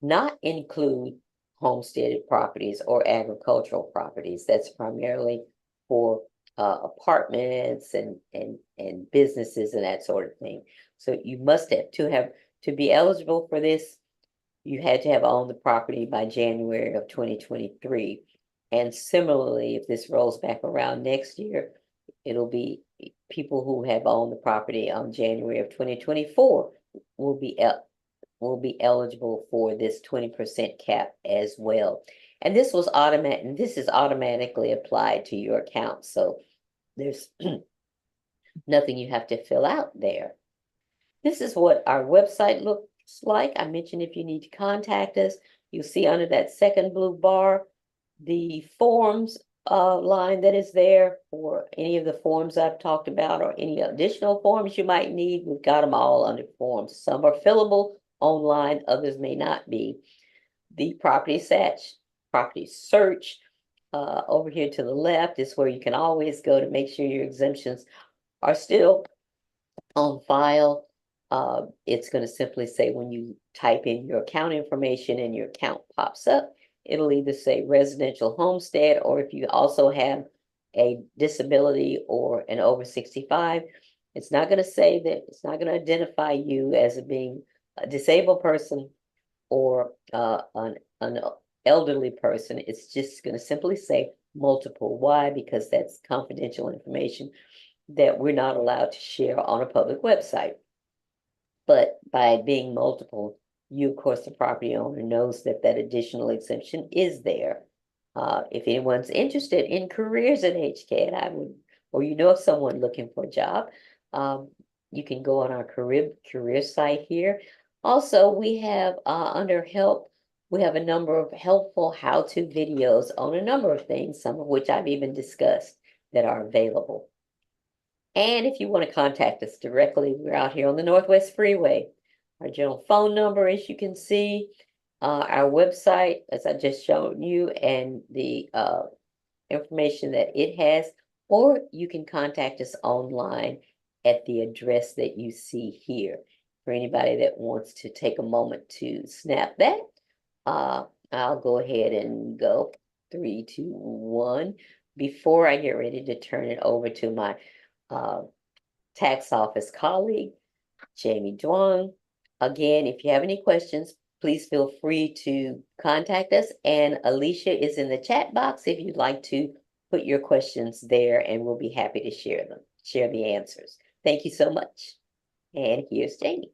not include homesteaded properties or agricultural properties. That's primarily for apartments and businesses and that sort of thing. So you must have to be eligible for this. You had to have owned the property by January of 2023. And similarly, if this rolls back around next year, it'll be people who have owned the property on January of 2024 will be eligible for this 20% cap as well. And this is automatically applied to your account. So there's nothing you have to fill out there. This is what our website looks like. I mentioned if you need to contact us, you'll see under that second blue bar, the forms line that is there for any of the forms I've talked about or any additional forms you might need. We've got them all under forms. Some are fillable online, others may not be. The property search over here to the left is where you can always go to make sure your exemptions are still on file. It's going to simply say when you type in your account information and your account pops up, it'll either say residential homestead, or if you also have a disability or an over 65, it's not going to say that, it's not going to identify you as being a disabled person or an elderly person. It's just going to simply say multiple. Why? Because that's confidential information that we're not allowed to share on a public website. But by being multiple, you, of course, the property owner knows that that additional exemption is there. If anyone's interested in careers at HCAD, or you know of someone looking for a job, you can go on our career site here. Also, we have under help, we have a number of helpful how-to videos on a number of things, some of which I've even discussed, that are available. And if you want to contact us directly, we're out here on the Northwest Freeway. Our general phone number, as you can see, our website, as I just showed you, and the information that it has, or you can contact us online at the address that you see here. For anybody that wants to take a moment to snap that, I'll go ahead and go 3, 2, 1. Before I get ready to turn it over to my tax office colleague, Jamie Duong. Again, if you have any questions, please feel free to contact us. And Alicia is in the chat box if you'd like to put your questions there, and we'll be happy to share the answers. Thank you so much. And here's Jamie.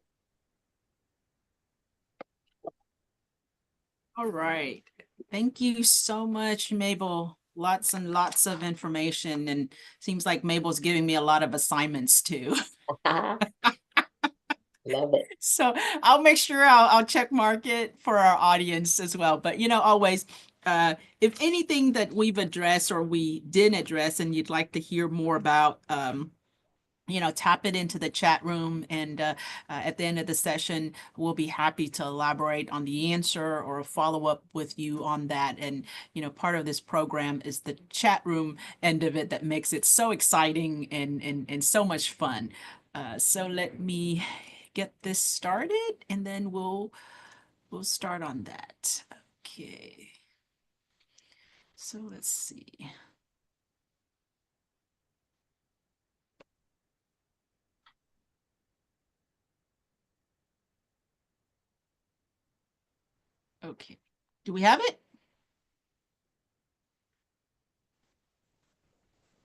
All right. Thank you so much, Mabel. Lots and lots of information, and seems like Mabel's giving me a lot of assignments too. Love it. So I'll make sure I'll check mark it for our audience as well. But always, if anything that we've addressed or we didn't address and you'd like to hear more about, tap it into the chat room, and at the end of the session, we'll be happy to elaborate on the answer or follow up with you on that. And, part of this program is the chat room end of it that makes it so exciting and so much fun. So let me get this started, and then we'll start on that. Okay. So let's see. Okay. Do we have it?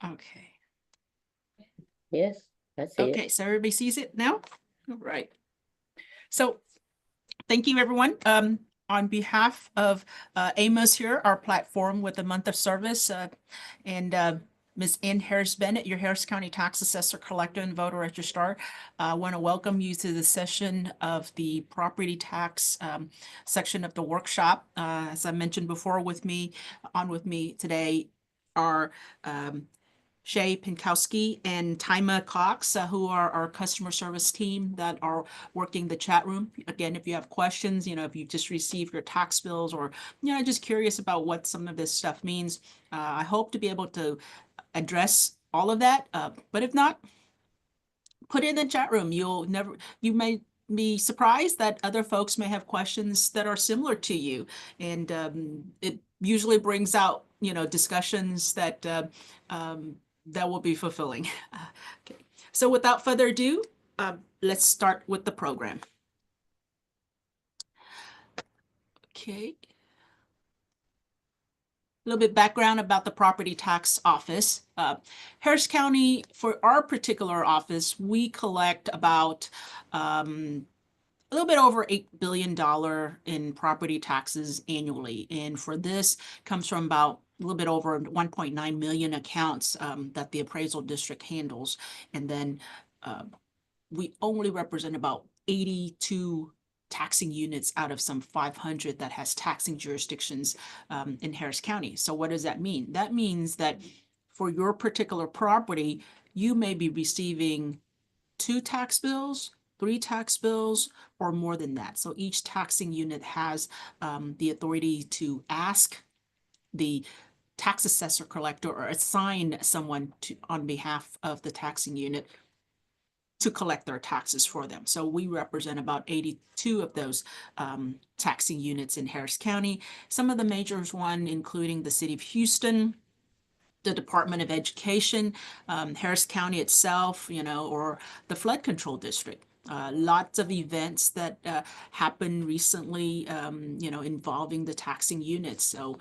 Okay. Yes, that's it. Okay, so everybody sees it now? All right. So thank you, everyone. On behalf of AMOS here, our platform with the month of service, and Ms. Ann Harris Bennett, your Harris County Tax Assessor, Collector, and Voter Registrar, I want to welcome you to the session of the property tax section of the workshop. As I mentioned before, with me today are Shay Pinkowski and Tima Cox, who are our customer service team that are working the chat room. Again, if you have questions, if you just received your tax bills, or, just curious about what some of this stuff means, I hope to be able to address all of that. But if not, put it in the chat room. You may be surprised that other folks may have questions that are similar to you. And it usually brings out, discussions that that will be fulfilling. Okay. So without further ado, let's start with the program. Okay. A little bit background about the property tax office. Harris County, for our particular office, we collect about a little bit over $8 billion in property taxes annually. And for this comes from about a little bit over 1.9 million accounts that the appraisal district handles. And then we only represent about 82 taxing units out of some 500 that has taxing jurisdictions in Harris County. So what does that mean? That means that for your particular property, you may be receiving 2 tax bills, 3 tax bills, or more than that. So each taxing unit has the authority to ask the tax assessor collector or assign someone on behalf of the taxing unit to collect their taxes for them. So we represent about 82 of those taxing units in Harris County. Some of the majors one, including the city of Houston, the Department of Education, Harris County itself, or the flood control district. Lots of events that happened recently, involving the taxing units. So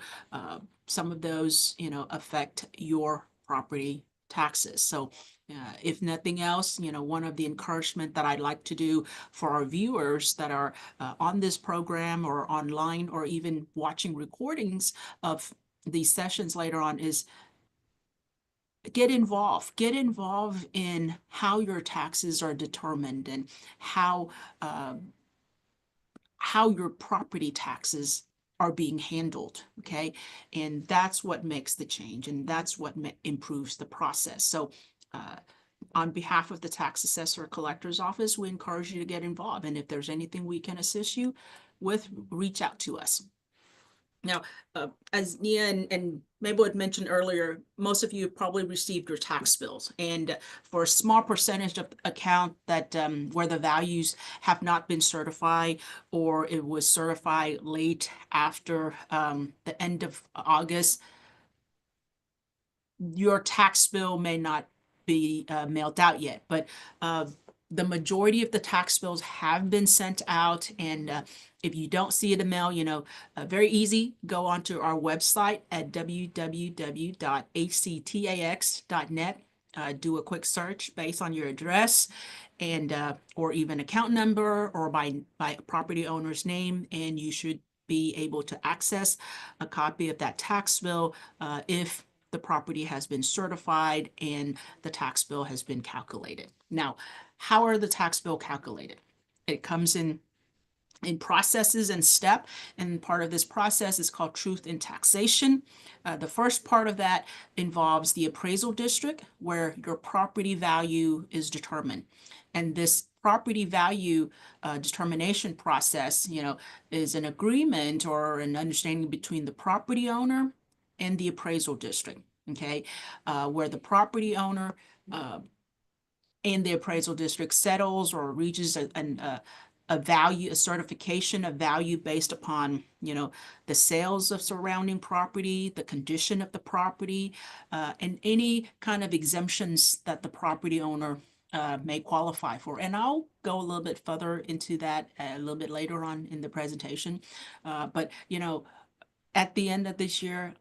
some of those, affect your property taxes. So if nothing else, one of the encouragement that I'd like to do for our viewers that are on this program or online or even watching recordings of these sessions later on is get involved. Get involved in how your taxes are determined and how your property taxes are being handled, okay? And that's what makes the change, and that's what improves the process. So on behalf of the tax assessor collector's office, we encourage you to get involved. And if there's anything we can assist you with, reach out to us. Now, as Nia and Mabel had mentioned earlier, most of you have probably received your tax bills. And for a small percentage of account that where the values have not been certified or it was certified late after the end of August, your tax bill may not be mailed out yet, but the majority of the tax bills have been sent out. And if you don't see it in mail, very easy, go onto our website at www.hctax.net. Do a quick search based on your address and or even account number or by property owner's name, and you should be able to access a copy of that tax bill if the property has been certified and the tax bill has been calculated. Now, how are the tax bill calculated? It comes in processes and step, and part of this process is called truth in taxation. The first part of that involves the appraisal district, where your property value is determined. And this property value determination process, is an agreement or an understanding between the property owner and the appraisal district, okay? Where the property owner and the appraisal district settles or reaches a value, a certification of value based upon, the sales of surrounding property, the condition of the property, and any kind of exemptions that the property owner may qualify for. And I'll go a little bit further into that a little bit later on in the presentation. But, at the end of this year,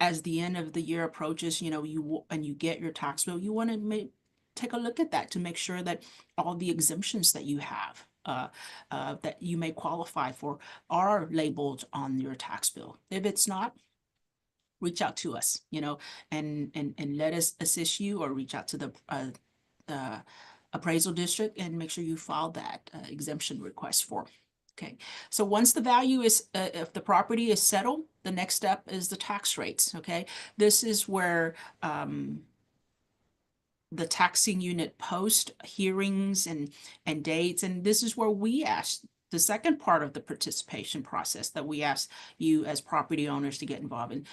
as the end of the year approaches, and you get your tax bill, you want to take a look at that to make sure that all the exemptions that you have that you may qualify for are labeled on your tax bill. If it's not, reach out to us, and let us assist you, or reach out to the appraisal district and make sure you file that exemption request form. Okay, so once the value is, if the property is settled, the next step is the tax rates, okay? This is where the taxing unit post hearings and dates, and this is where we ask The second part of the participation process that we ask you as property owners to get involved in,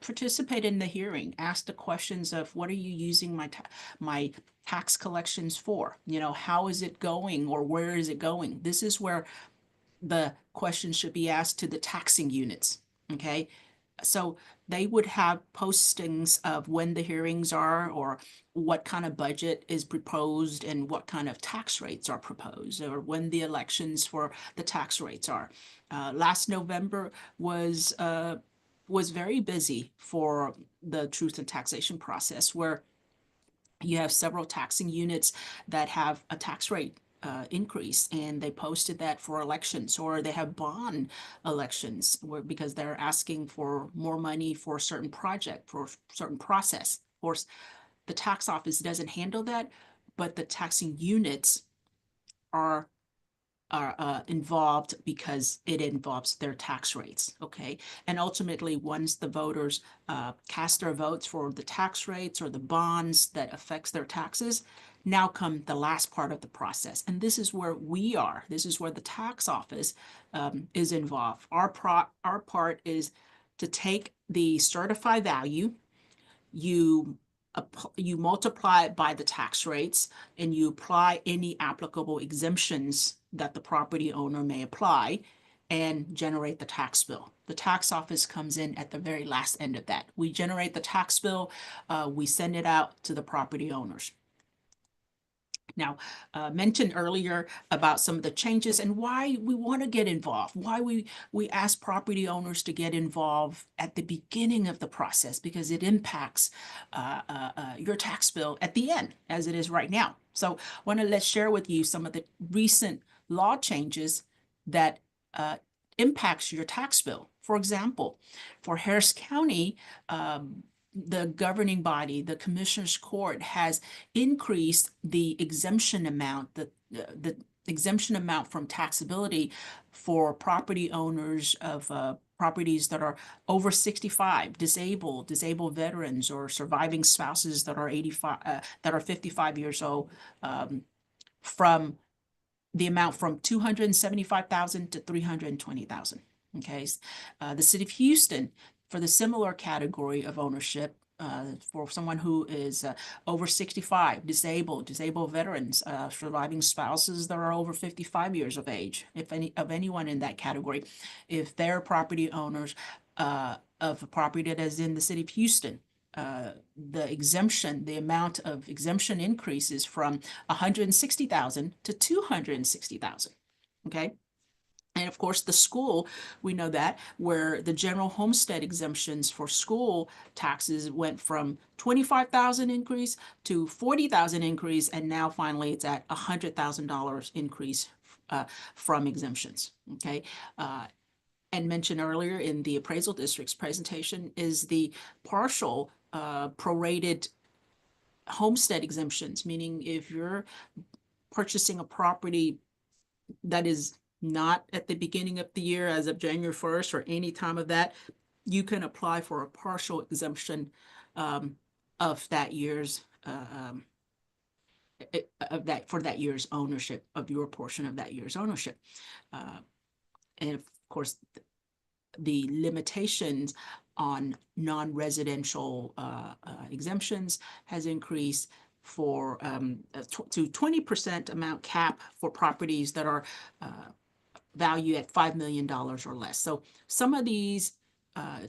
participate in the hearing, ask the questions of what are you using my tax collections for? How is it going or where is it going? This is where the questions should be asked to the taxing units, okay? So they would have postings of when the hearings are or what kind of budget is proposed and what kind of tax rates are proposed or when the elections for the tax rates are. Last November was very busy for the truth and taxation process, where you have several taxing units that have a tax rate increase, and they posted that for elections, or they have bond elections because they're asking for more money for a certain project, for a certain process. Of course, the tax office doesn't handle that, but the taxing units are involved because it involves their tax rates, okay? And ultimately, once the voters cast their votes for the tax rates or the bonds that affects their taxes, now come the last part of the process. And this is where we are. This is where the tax office is involved. Our part is to take the certified value, you multiply it by the tax rates, and you apply any applicable exemptions that the property owner may apply and generate the tax bill. The tax office comes in at the very last end of that. We generate the tax bill, we send it out to the property owners. Now, mentioned earlier about some of the changes and why we want to get involved, why we ask property owners to get involved at the beginning of the process, because it impacts your tax bill at the end, as it is right now. So I want to share with you some of the recent law changes that impacts your tax bill. For example, for Harris County, the governing body, the Commissioner's Court, has increased the exemption amount, the exemption amount from taxability for property owners of properties that are over 65, disabled veterans, or surviving spouses that are 55 years old, from the amount from $275,000 to $320,000. Okay, the City of Houston, for the similar category of ownership, for someone who is over 65, disabled veterans, surviving spouses that are over 55 years of age, if anyone in that category, if they're property owners of a property that is in the City of Houston, the amount of exemption increases from $160,000 to $260,000. Okay. And of course, the school, we know that, where the general homestead exemptions for school taxes went from $25,000 increase to $40,000 increase, and now finally it's at $100,000 increase from exemptions. Okay. And mentioned earlier in the appraisal district's presentation is the partial prorated homestead exemptions, meaning if you're purchasing a property that is not at the beginning of the year as of January 1st or any time of that, you can apply for a partial exemption of that year's for that year's ownership, of your portion of that year's ownership. And of course, the limitations on non-residential exemptions has increased for to 20% amount cap for properties that are valued at $5 million or less. So some of these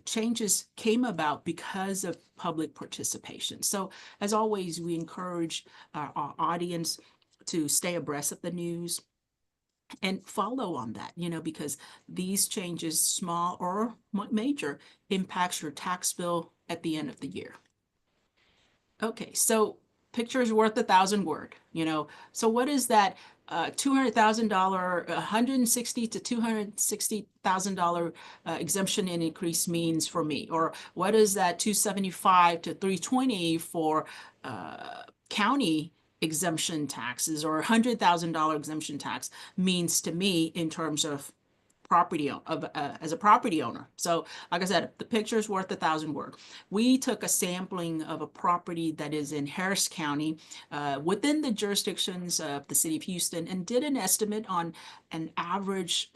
changes came about because of public participation. So as always, we encourage our audience to stay abreast of the news and follow on that, because these changes, small or major, impacts your tax bill at the end of the year. Okay, so picture is worth 1,000 words, So what is that $200,000, $160,000 to $260,000 exemption and increase means for me? Or what is that $275,000 to $320,000 for county exemption taxes, or $100,000 exemption tax means to me in terms of as a property owner. So like I said, the picture is worth 1,000 words. We took a sampling of a property that is in Harris County, within the jurisdictions of the city of Houston, and did an estimate on an average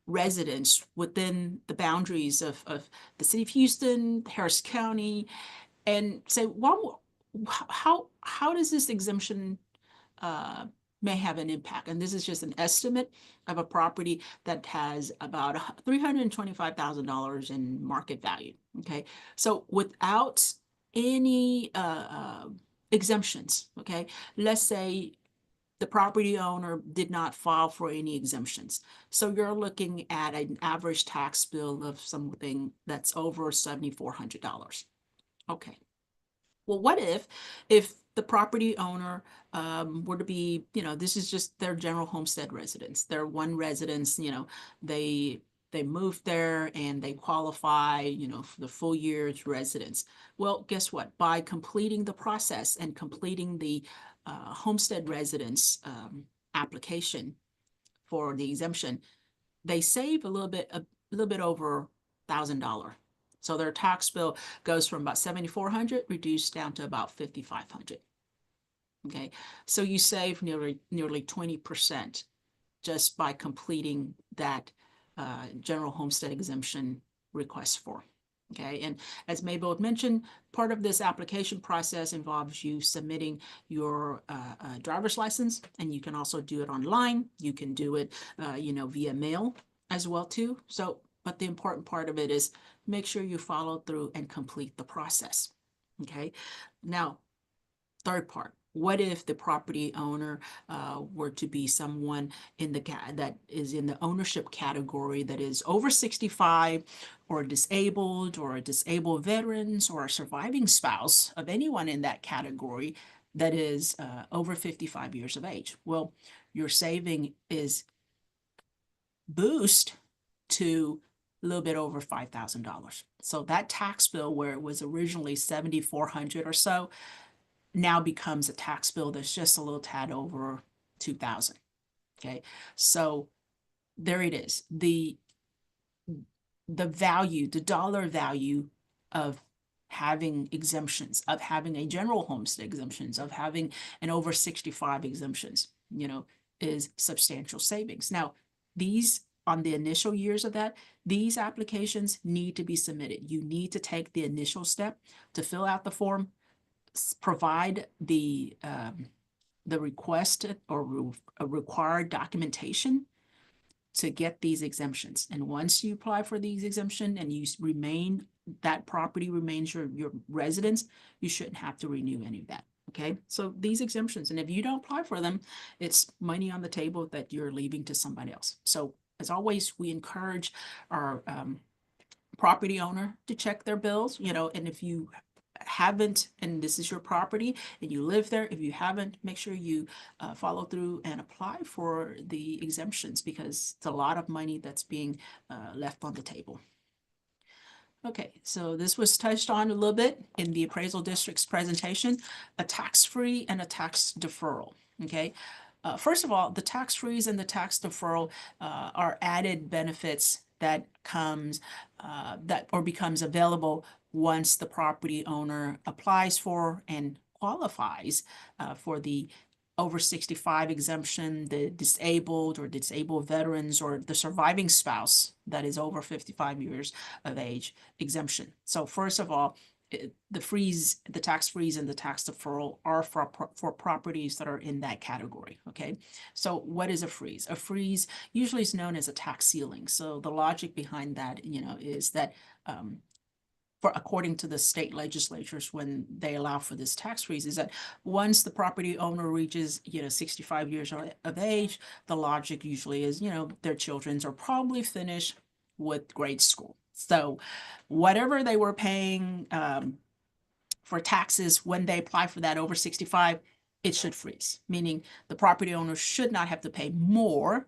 residence within the boundaries of the city of Houston, Harris County, and say, well, how does this exemption may have an impact? And this is just an estimate of a property that has about $325,000 in market value. Okay, so without any exemptions, okay, let's say the property owner did not file for any exemptions. So you're looking at an average tax bill of something that's over $7,400. Okay. Well, what if the property owner were to be, this is just their general homestead residence, their one residence, they moved there and they qualify, for the full year's residence. Well, guess what? By completing the process and completing the homestead residence application for the exemption, they save a little bit over $1,000. So their tax bill goes from about $7,400 reduced down to about $5,500. Okay, so you save nearly 20% just by completing that general homestead exemption request form. Okay, and as Mabel mentioned, part of this application process involves you submitting your driver's license, and you can also do it online. You can do it, via mail as well too. So, but the important part of it is make sure you follow through and complete the process. Okay, now, third part. What if the property owner were to be someone that is in the ownership category that is over 65 or disabled or a disabled veterans or a surviving spouse of anyone in that category that is over 55 years of age? Well, your saving is boost to a little bit over $5,000. So that tax bill, where it was originally $7,400 or so, now becomes a tax bill that's just a little tad over $2,000. Okay, so there it is. The value, the dollar value of having exemptions, of having a general homestead exemptions, of having an over 65 exemptions, is substantial savings. Now, these, on the initial years of that, these applications need to be submitted. You need to take the initial step to fill out the form, provide the requested or required documentation to get these exemptions. And once you apply for these exemption and that property remains your residence, you shouldn't have to renew any of that. Okay, so these exemptions, and if you don't apply for them, it's money on the table that you're leaving to somebody else. So as always, we encourage our property owner to check their bills, and if you haven't, and this is your property and you live there, if you haven't, make sure you follow through and apply for the exemptions, because it's a lot of money that's being left on the table. Okay, so this was touched on a little bit in the appraisal district's presentation, a tax-free and a tax deferral. Okay, first of all, the tax-frees and the tax deferral are added benefits that becomes available once the property owner applies for and qualifies for the over 65 exemption, the disabled or disabled veterans, or the surviving spouse that is over 55 years of age exemption. So first of all, the tax freeze and the tax deferral are for properties that are in that category. Okay, so what is a freeze? A freeze usually is known as a tax ceiling. So the logic behind that, is that according to the state legislatures, when they allow for this tax freeze, is that once the property owner reaches 65 years of age, the logic usually is their children's are probably finished with grade school. So whatever they were paying for taxes when they apply for that over 65, it should freeze, meaning the property owner should not have to pay more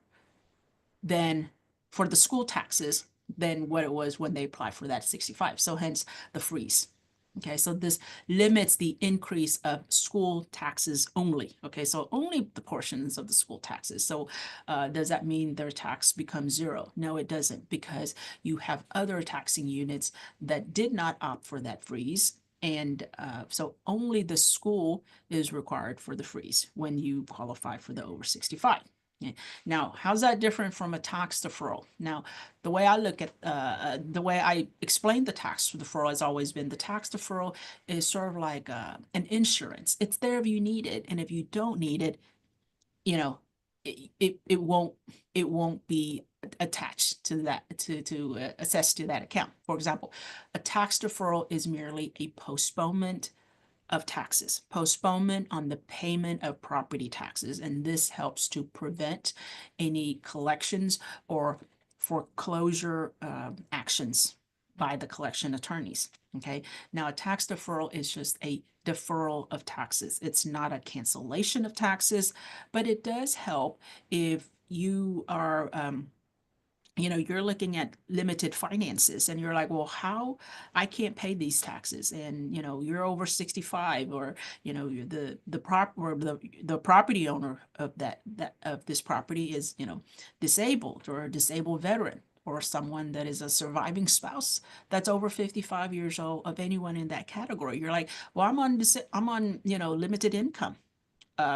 than for the school taxes than what it was when they applied for that 65. So hence the freeze. Okay, so this limits the increase of school taxes only. Okay, so only the portions of the school taxes. So does that mean their tax becomes zero? No, it doesn't, because you have other taxing units that did not opt for that freeze. And so only the school is required for the freeze when you qualify for the over 65. Okay. Now, how's that different from a tax deferral? Now, the way I look at the way I explain the tax deferral has always been the tax deferral is sort of like an insurance. It's there if you need it, and if you don't need it, you know, it won't be attached to that to assessed to that account. For example, a tax deferral is merely a postponement of taxes, postponement on the payment of property taxes, and this helps to prevent any collections or foreclosure actions by the collection attorneys. Okay, now a tax deferral is just a deferral of taxes. It's not a cancellation of taxes, but it does help if you are you're looking at limited finances and you're like, well, how I can't pay these taxes, and you're over 65, or you're the property owner of that of this property is disabled, or a disabled veteran, or someone that is a surviving spouse that's over 55 years old, of anyone in that category. You're like, well, I'm on limited income,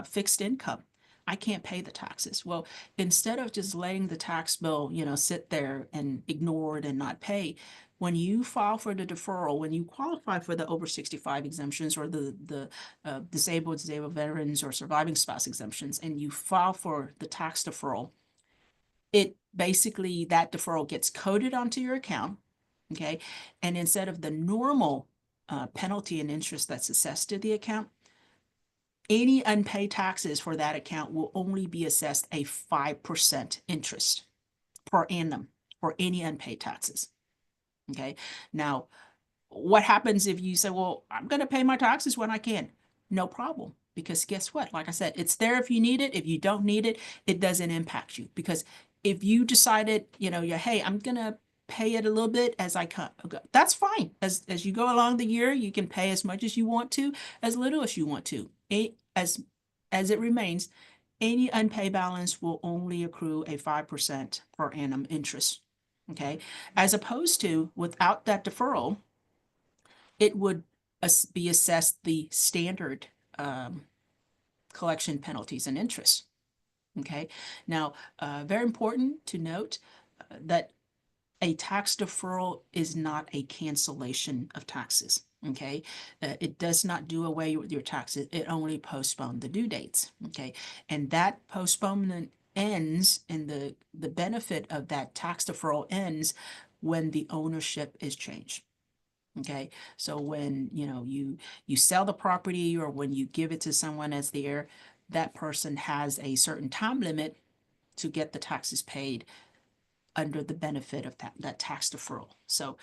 fixed income. I can't pay the taxes. Well, instead of just letting the tax bill, sit there and ignore it and not pay, when you file for the deferral, when you qualify for the over 65 exemptions, or the disabled veterans, or surviving spouse exemptions, and you file for the tax deferral, it basically, that deferral gets coded onto your account. Okay. And instead of the normal penalty and interest that's assessed to the account, any unpaid taxes for that account will only be assessed a 5% interest per annum for any unpaid taxes. Okay. Now, what happens if you say, well, I'm going to pay my taxes when I can? No problem. Because guess what? Like I said, it's there if you need it. If you don't need it, it doesn't impact you. Because if you decided, hey, I'm going to pay it a little bit as I come, that's fine. As you go along the year, you can pay as much as you want to, as little as you want to. As it remains, any unpaid balance will only accrue a 5% per annum interest. Okay. As opposed to, without that deferral, it would be assessed the standard collection penalties and interest. Okay. Now, very important to note that a tax deferral is not a cancellation of taxes. Okay. It does not do away with your taxes. It only postpones the due dates. Okay. And that postponement ends, and the benefit of that tax deferral ends when the ownership is changed. Okay. So when, you sell the property, or when you give it to someone as the heir, that person has a certain time limit to get the taxes paid under the benefit of that tax deferral. So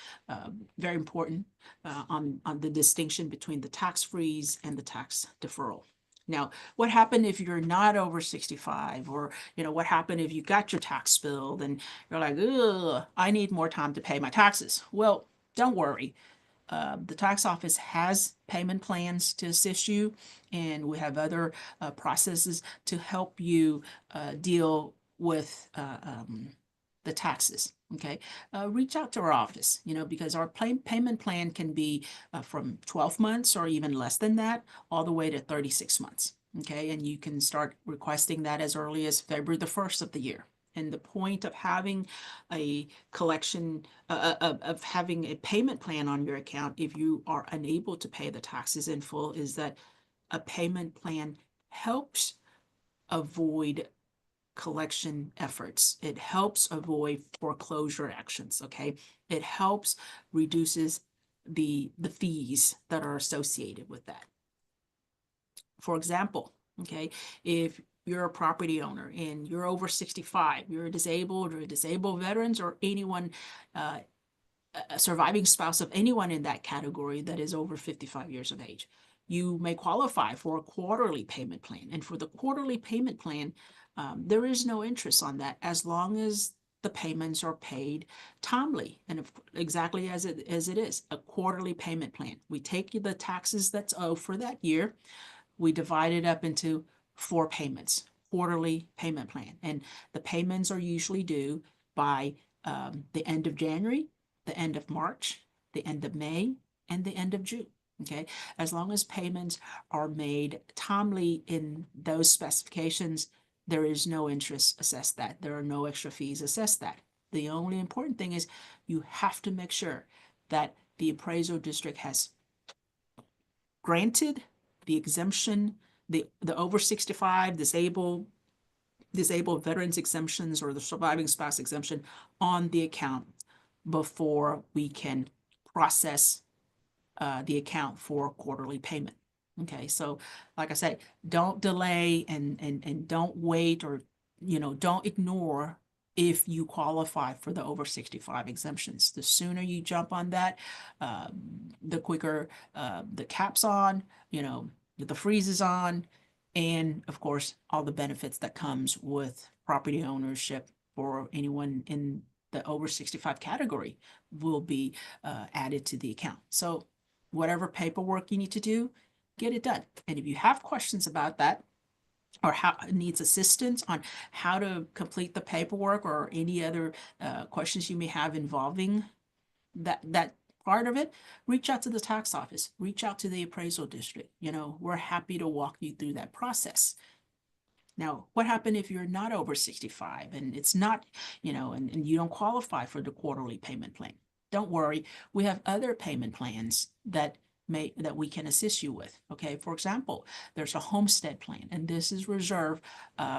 very important on the distinction between the tax freeze and the tax deferral. Now, what happened if you're not over 65, or, what happened if you got your tax bill and you're like, ugh, I need more time to pay my taxes? Well, don't worry. The tax office has payment plans to assist you, and we have other processes to help you deal with the taxes. Okay. Reach out to our office, because our payment plan can be from 12 months or even less than that, all the way to 36 months. Okay. And you can start requesting that as early as February the 1st of the year. And the point of having a collection, of having a payment plan on your account, if you are unable to pay the taxes in full, is that a payment plan helps avoid collection efforts. It helps avoid foreclosure actions. Okay. It helps reduces the fees that are associated with that. For example, okay, if you're a property owner and you're over 65, you're disabled, or disabled veterans, or anyone, a surviving spouse of anyone in that category that is over 55 years of age, you may qualify for a quarterly payment plan. And for the quarterly payment plan, there is no interest on that, as long as the payments are paid timely and exactly as it is, a quarterly payment plan. We take the taxes that's owed for that year, we divide it up into 4 payments, quarterly payment plan. And the payments are usually due by the end of January, the end of March, the end of May, and the end of June. Okay, as long as payments are made timely in those specifications, there is no interest assessed that. There are no extra fees assessed that. The only important thing is you have to make sure that the appraisal district has granted the exemption, the over 65 disabled veterans exemptions or the surviving spouse exemption on the account before we can process the account for quarterly payment. Okay, so like I said, don't delay and don't wait, or don't ignore if you qualify for the over 65 exemptions. The sooner you jump on that, the quicker the cap's on, the freeze is on, and of course, all the benefits that comes with property ownership for anyone in the over 65 category will be added to the account. So whatever paperwork you need to do, get it done. And if you have questions about that, or how needs assistance on how to complete the paperwork, or any other questions you may have involving that part of it, reach out to the tax office, reach out to the appraisal district. We're happy to walk you through that process. Now, what happened if you're not over 65 and it's not, and you don't qualify for the quarterly payment plan? Don't worry, we have other payment plans that we can assist you with. Okay, for example, there's a homestead plan, and this is reserved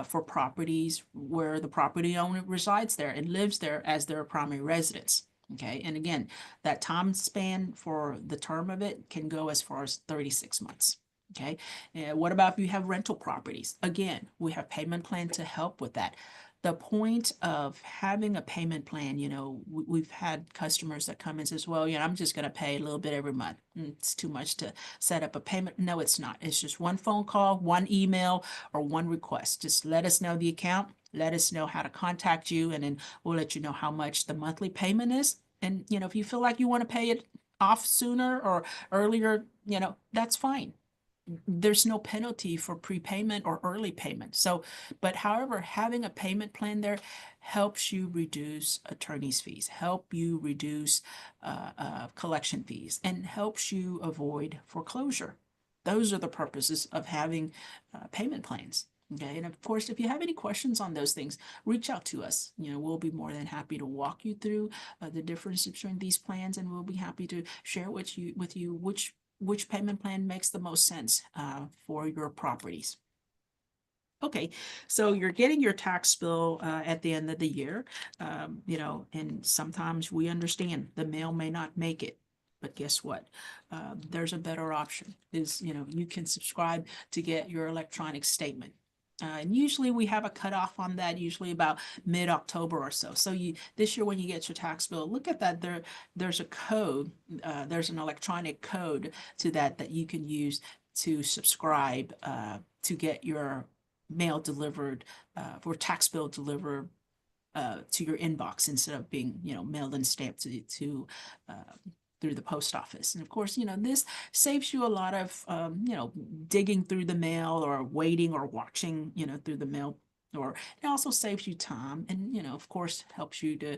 for properties where the property owner resides there and lives there as their primary residence. Okay, and again, that time span for the term of it can go as far as 36 months. Okay, what about if you have rental properties? Again, we have payment plan to help with that. The point of having a payment plan, we've had customers that come and says, well, I'm just going to pay a little bit every month. It's too much to set up a payment. No, it's not. It's just one phone call, one email, or one request. Just let us know the account, let us know how to contact you, and then we'll let you know how much the monthly payment is. And, if you feel like you want to pay it off sooner or earlier, that's fine. There's no penalty for prepayment or early payment. So, but however, having a payment plan there helps you reduce attorney's fees, help you reduce collection fees, and helps you avoid foreclosure. Those are the purposes of having payment plans. Okay, and of course, if you have any questions on those things, reach out to us. We'll be more than happy to walk you through the difference between these plans, and we'll be happy to share with you which payment plan makes the most sense for your properties. Okay, so you're getting your tax bill at the end of the year, and sometimes we understand the mail may not make it. But guess what? There's a better option. You can subscribe to get your electronic statement. And usually we have a cutoff on that, usually about mid-October or so. So this year when you get your tax bill, look at that. There's a code, there's an electronic code to that you can use to subscribe to get your mail delivered, for tax bill delivered to your inbox instead of being mailed and stamped to through the post office. And of course, this saves you a lot of, digging through the mail or waiting or watching, through the mail, or it also saves you time and, of course, helps you to,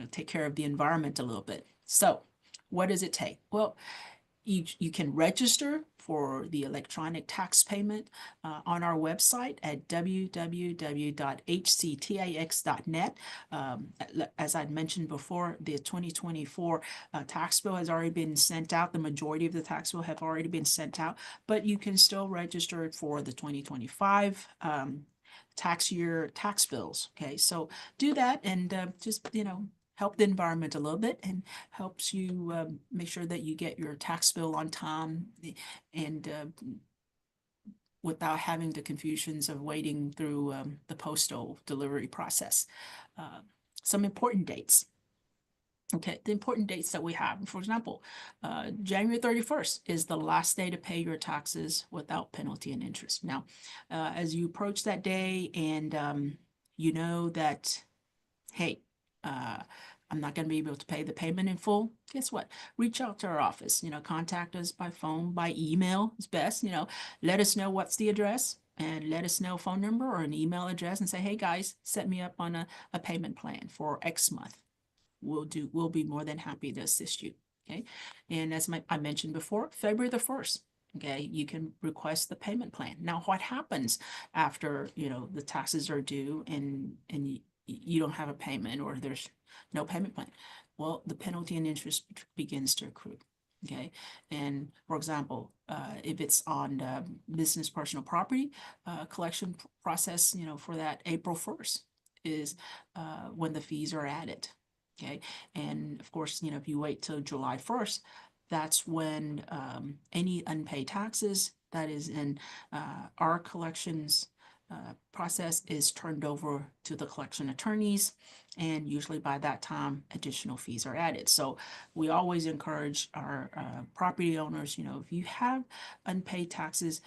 take care of the environment a little bit. So what does it take? Well, you can register for the electronic tax payment on our website at www.hctax.net. As I'd mentioned before, the 2024 tax bill has already been sent out. The majority of the tax bill have already been sent out, but you can still register for the 2025 tax year tax bills. Okay, so do that and just, help the environment a little bit, and helps you make sure that you get your tax bill on time and without having the confusions of waiting through the postal delivery process. Some important dates. Okay, the important dates that we have, for example, January 31st is the last day to pay your taxes without penalty and interest. Now, as you approach that day and you know that, hey, I'm not going to be able to pay the payment in full, guess what? Reach out to our office, contact us by phone, by email is best, let us know what's the address and let us know phone number or an email address and say, hey guys, set me up on a payment plan for X month. We'll be more than happy to assist you. Okay. And as I mentioned before, February the 1st, okay, you can request the payment plan. Now, what happens after, the taxes are due and you don't have a payment or there's no payment plan? Well, the penalty and interest begins to accrue. Okay. And for example, if it's on business personal property, collection process, for that April 1st is when the fees are added. Okay. And of course, if you wait till July 1st, that's when any unpaid taxes that is in our collections process is turned over to the collection attorneys. And usually by that time, additional fees are added. So we always encourage our property owners, if you have unpaid taxes,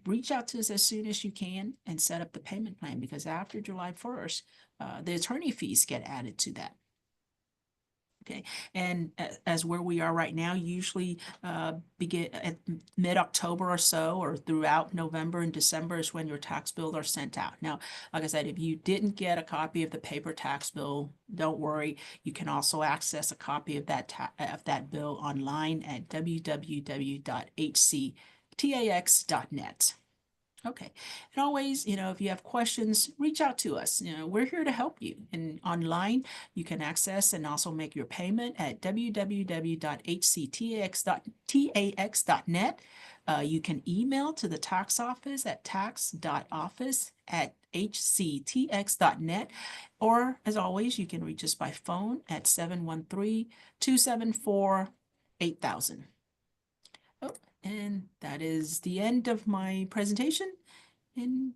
reach out to us as soon as you can and set up the payment plan, because after July 1st, the attorney fees get added to that. Okay, and as where we are right now, usually begin at mid-October or so, or throughout November and December is when your tax bills are sent out. Now, like I said, if you didn't get a copy of the paper tax bill, don't worry. You can also access a copy of that bill online at www.hctax.net. Okay. And always, if you have questions, reach out to us. We're here to help you. And online, you can access and also make your payment at www.hctax.net. You can email to the tax office at tax.office@hctx.net. Or as always, you can reach us by phone at 713-274-8000. Oh, and that is the end of my presentation. And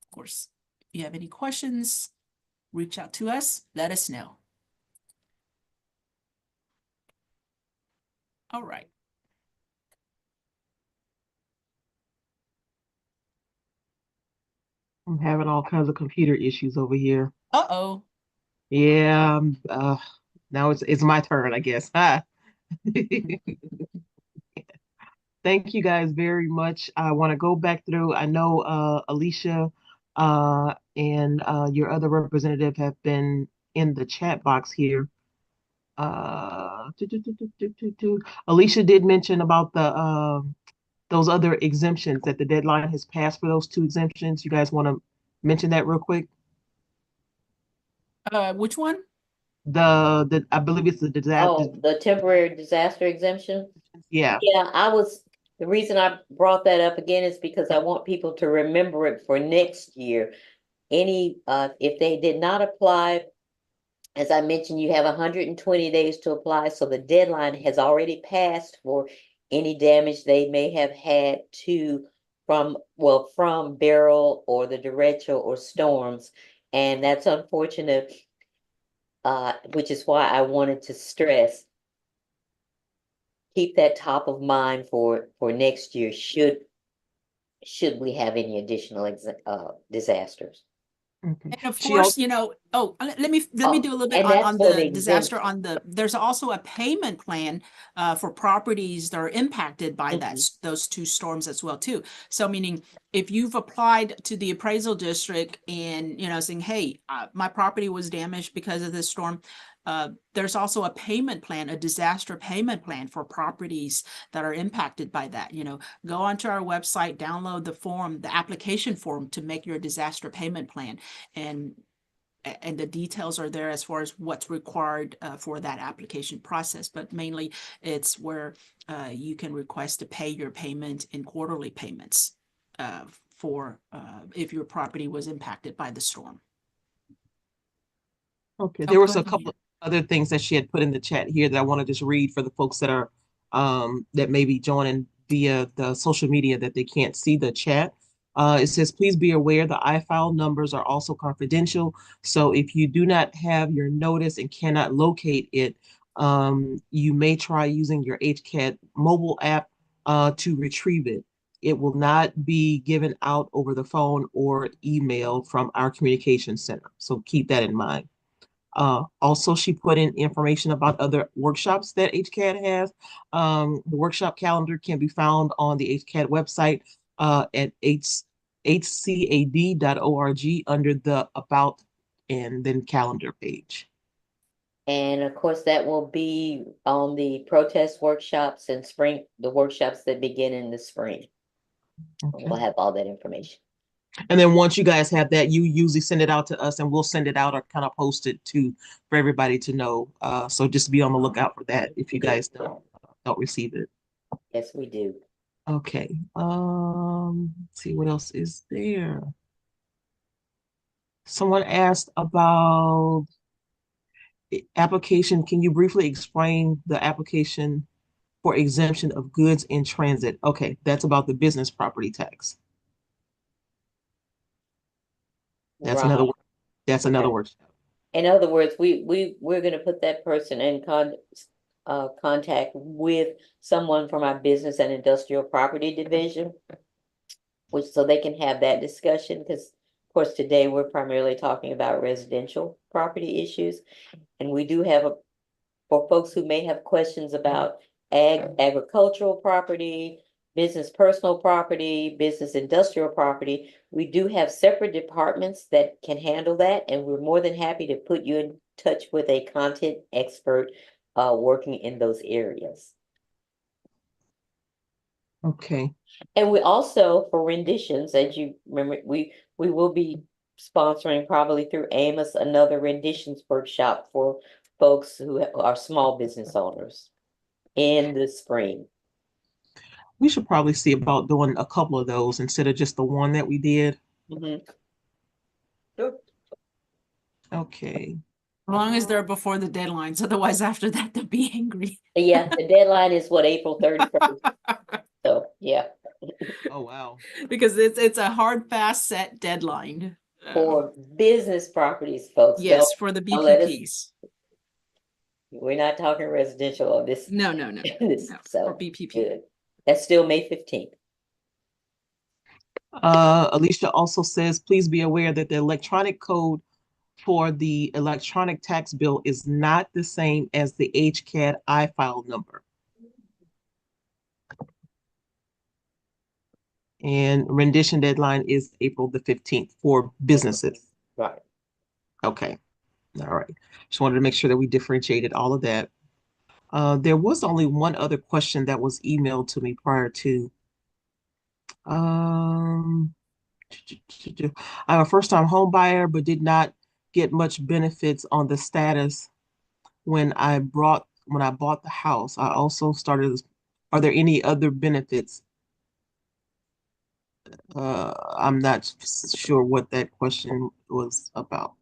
of course, if you have any questions, reach out to us, let us know. All right. I'm having all kinds of computer issues over here. Uh-oh. Yeah, now it's my turn, I guess. Hi. Thank you guys very much. I want to go back through. I know Alicia and your other representative have been in the chat box here. Alicia did mention about the those other exemptions, that the deadline has passed for those 2 exemptions. You guys want to mention that real quick? Which one? The I believe it's the disaster. Oh, the temporary disaster exemption? Yeah. Yeah, the reason I brought that up again is because I want people to remember it for next year. If they did not apply, as I mentioned, you have 120 days to apply, so the deadline has already passed for any damage they may have had from Beryl or the derecho or storms, and that's unfortunate. Which is why I wanted to stress, keep that top of mind for next year, should we have any additional disasters. Okay. And of She course, also, let me do a little bit and that's on for the the disaster exemption. there's also a payment plan for properties that are impacted by those 2 storms as well too. So meaning if you've applied to the appraisal district and, saying, hey, my property was damaged because of this storm, there's also a payment plan, a disaster payment plan for properties that are impacted by that. Go onto our website, download the application form to make your disaster payment plan. And the details are there as far as what's required for that application process. But mainly it's where you can request to pay your payment in quarterly payments for if your property was impacted by the storm. okay, Oh, there go was a ahead. couple of other things that she had put in the chat here that I want to just read for the folks that are that may be joining via the social media that they can't see the chat. It says, please be aware the iFile numbers are also confidential. So if you do not have your notice and cannot locate it, you may try using your HCAT mobile app to retrieve it. It will not be given out over the phone or email from our communication center. So keep that in mind. Also, she put in information about other workshops that HCAD has. The workshop calendar can be found on the HCAD website at hcad.org under the About and then Calendar page. And of course, that will be on the protest workshops and the workshops that begin in the spring. Okay. We'll have all that information. And then once you guys have that, you usually send it out to us and we'll send it out or kind of post it for everybody to know. So just be on the lookout for that if you guys don't receive it. Yes, we do. Okay. Let's see what else is there. Someone asked about application. Can you briefly explain the application for exemption of goods in transit? Okay, that's about the business property tax. That's Right. another workshop. In other words, we're gonna put that person in contact with someone from our business and industrial property division, which so they can have that discussion, because of course today we're primarily talking about residential property issues. And we do have for folks who may have questions about agricultural property, business personal property, business industrial property, we do have separate departments that can handle that, and we're more than happy to put you in touch with a content expert working in those areas. Okay. And we also, for renditions, as you remember, we will be sponsoring probably through AMOS another renditions workshop for folks who are small business owners in the spring. We should probably see about doing a couple of those instead of just the one that we did. Sure. Okay. As long as they're before the deadlines, otherwise after that they'll be angry. Yeah, the deadline is what, April 31st. So yeah. Oh wow. Because it's a hard, fast set deadline. For business properties, folks. Yes, for the don't let us- BPPs. We're not talking residential on this. No. This, No, so for BPP. good. That's still May 15th. Alicia also says, please be aware that the electronic code for the electronic tax bill is not the same as the HCAD iFile number. And rendition deadline is April the 15th for businesses. Right. Okay. All right. Just wanted to make sure that we differentiated all of that. There was only one other question that was emailed to me prior to. I'm a first-time home buyer, but did not get much benefits on the status when I bought the house. I also started. Are there any other benefits? I'm not sure what that question was about.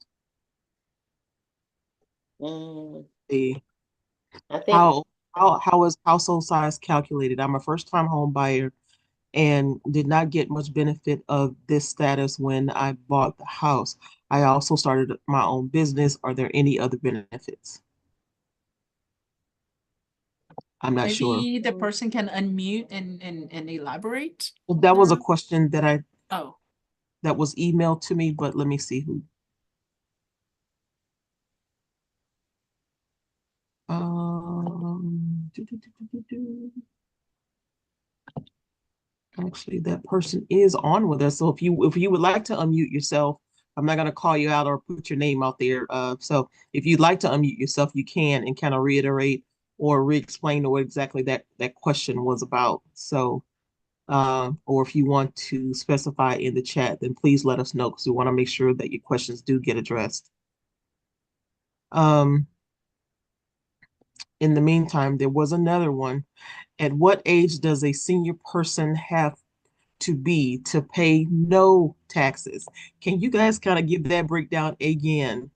The I think how is household size calculated? I'm a first-time home buyer and did not get much benefit of this status when I bought the house. I also started my own business. Are there any other benefits? I'm not sure. Maybe the person can unmute and elaborate. Well, that was a question that Oh, that was emailed to me, but let me see who. Actually, that person is on with us. So if you would like to unmute yourself, I'm not going to call you out or put your name out there. So if you'd like to unmute yourself, you can and kind of reiterate or re-explain what exactly that question was about. So, or if you want to specify in the chat, then please let us know because we want to make sure that your questions do get addressed. In the meantime, there was another one. At what age does a senior person have to be to pay no taxes? Can you guys kind of give that breakdown again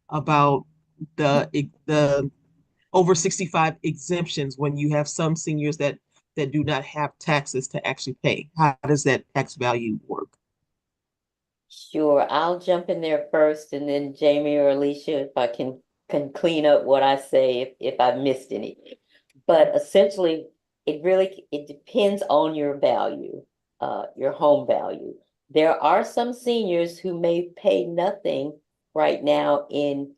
about the over 65 exemptions when you have some seniors that do not have taxes to actually pay? How does that tax value work? Sure, I'll jump in there first, and then Jamie or Alicia, if I can clean up what I say if I missed any. But essentially, it depends on your value, your home value. There are some seniors who may pay nothing right now in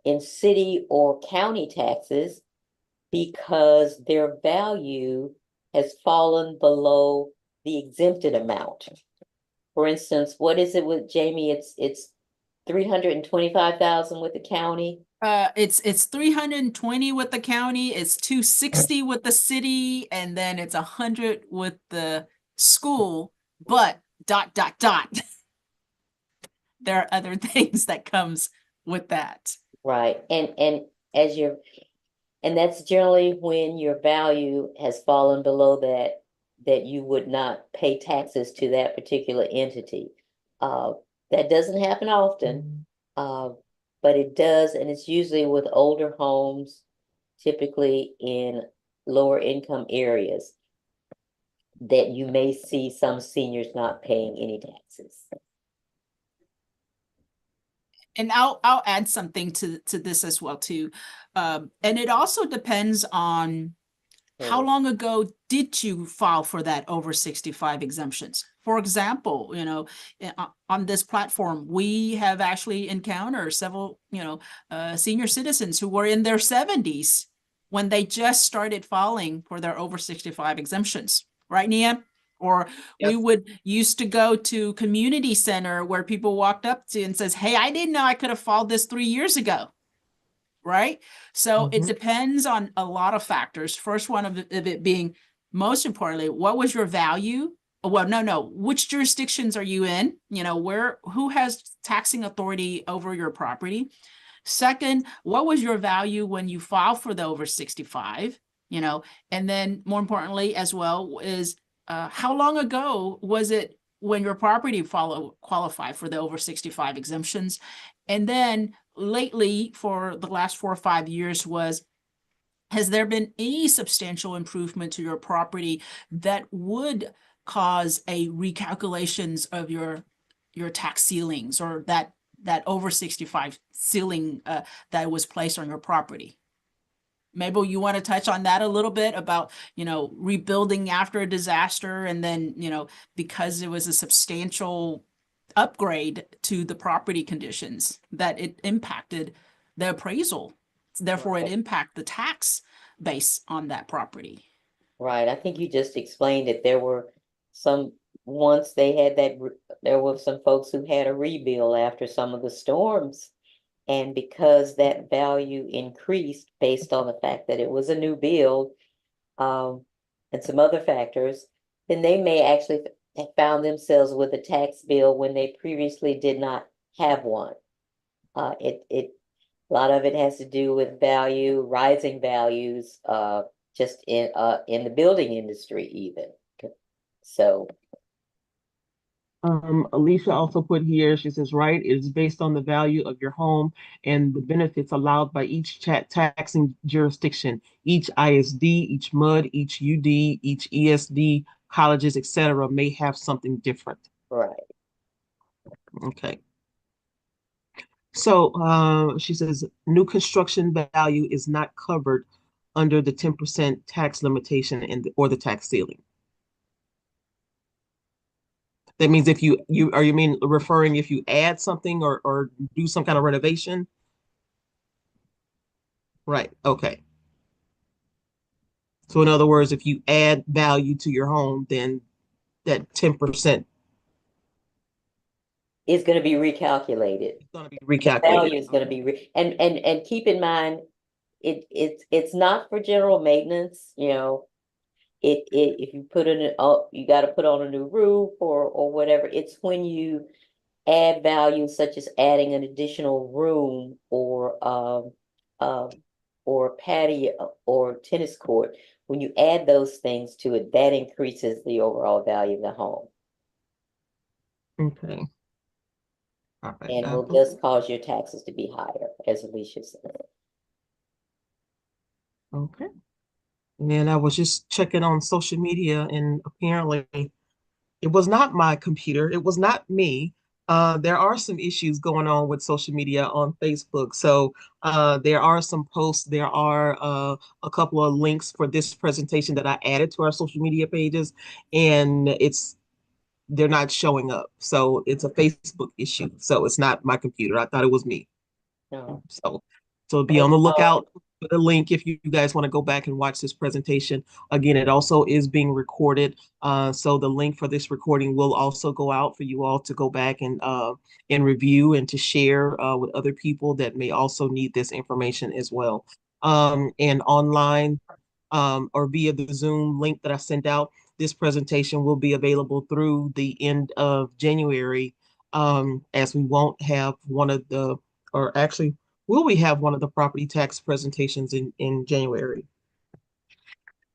in city or county taxes because their value has fallen below the exempted amount. For instance, what is it with Jamie? It's 325,000 with the county. It's 320 with the county, it's 260 with the city, and then it's 100 with the school, but ... There are other things that comes with that. Right. And as you're, and that's generally when your value has fallen below that, that you would not pay taxes to that particular entity. That doesn't happen often, but it does, and it's usually with older homes, typically in lower income areas, that you may see some seniors not paying any taxes. And I'll add something to this as well too. And it also depends on how long ago did you file for that over 65 exemptions? For example, you know, on this platform, we have actually encountered several, you know, senior citizens who were in their 70s when they just started filing for their over 65 exemptions, right, Nia? Or we Yes. would used to go to community center where people walked up to and says, hey, I didn't know I could have filed this 3 years ago. Right? So it depends on a lot of factors. First one of it being, most importantly, what was your value? Well, no, which jurisdictions are you in? You know, who has taxing authority over your property? Second, what was your value when you filed for the over 65? You know, and then more importantly as well is, how long ago was it when your property qualified for the over 65 exemptions? And then lately, for the last 4 or 5 years, has there been any substantial improvement to your property that would cause a recalculations of your tax ceilings, or that over 65 ceiling that was placed on your property? Mabel, you want to touch on that a little bit about, you know, rebuilding after a disaster, and then, you know, because it was a substantial upgrade to the property conditions, that it impacted the appraisal, therefore it impacted the tax base on that property. Right. I think you just explained it. There were some, once they had that, there were some folks who had a rebuild after some of the storms. And because that value increased based on the fact that it was a new build, and some other factors, then they may actually have found themselves with a tax bill when they previously did not have one. A lot of it has to do with value, rising values, just in the building industry even. So Alicia also put here, she says, right, it is based on the value of your home and the benefits allowed by each taxing jurisdiction, each ISD, each MUD, each UD, each ESD, colleges, etc., may have something different. right. Okay. So she says new construction value is not covered under the 10% tax limitation or the tax ceiling. That means if you mean referring if you add something or do some kind of renovation? Right. Okay. So in other words, if you add value to your home, then that 10% It's going to be recalculated. is going to be The value recalculated. is going to be and keep in mind, it's not for general maintenance. You know, if you put in you got to put on a new roof or whatever. It's when you add value, such as adding an additional room or patio or tennis court. When you add those things to it, that increases the overall value of the home, Okay. All right. and will just cause your taxes to be higher, as Alicia said. Okay. And I was just checking on social media, and apparently it was not my computer. It was not me. There are some issues going on with social media on Facebook. So there are some posts. There are a couple of links for this presentation that I added to our social media pages, and they're not showing up. So it's a Facebook issue. So it's not my computer. I thought it was me. No. So be on the lookout for the link if you guys want to go back and watch this presentation. Again, it also is being recorded. So the link for this recording will also go out for you all to go back and review and to share with other people that may also need this information as well. And online or via the Zoom link that I sent out, this presentation will be available through the end of January, as we won't have one of the, or actually, will we have one of the property tax presentations in January?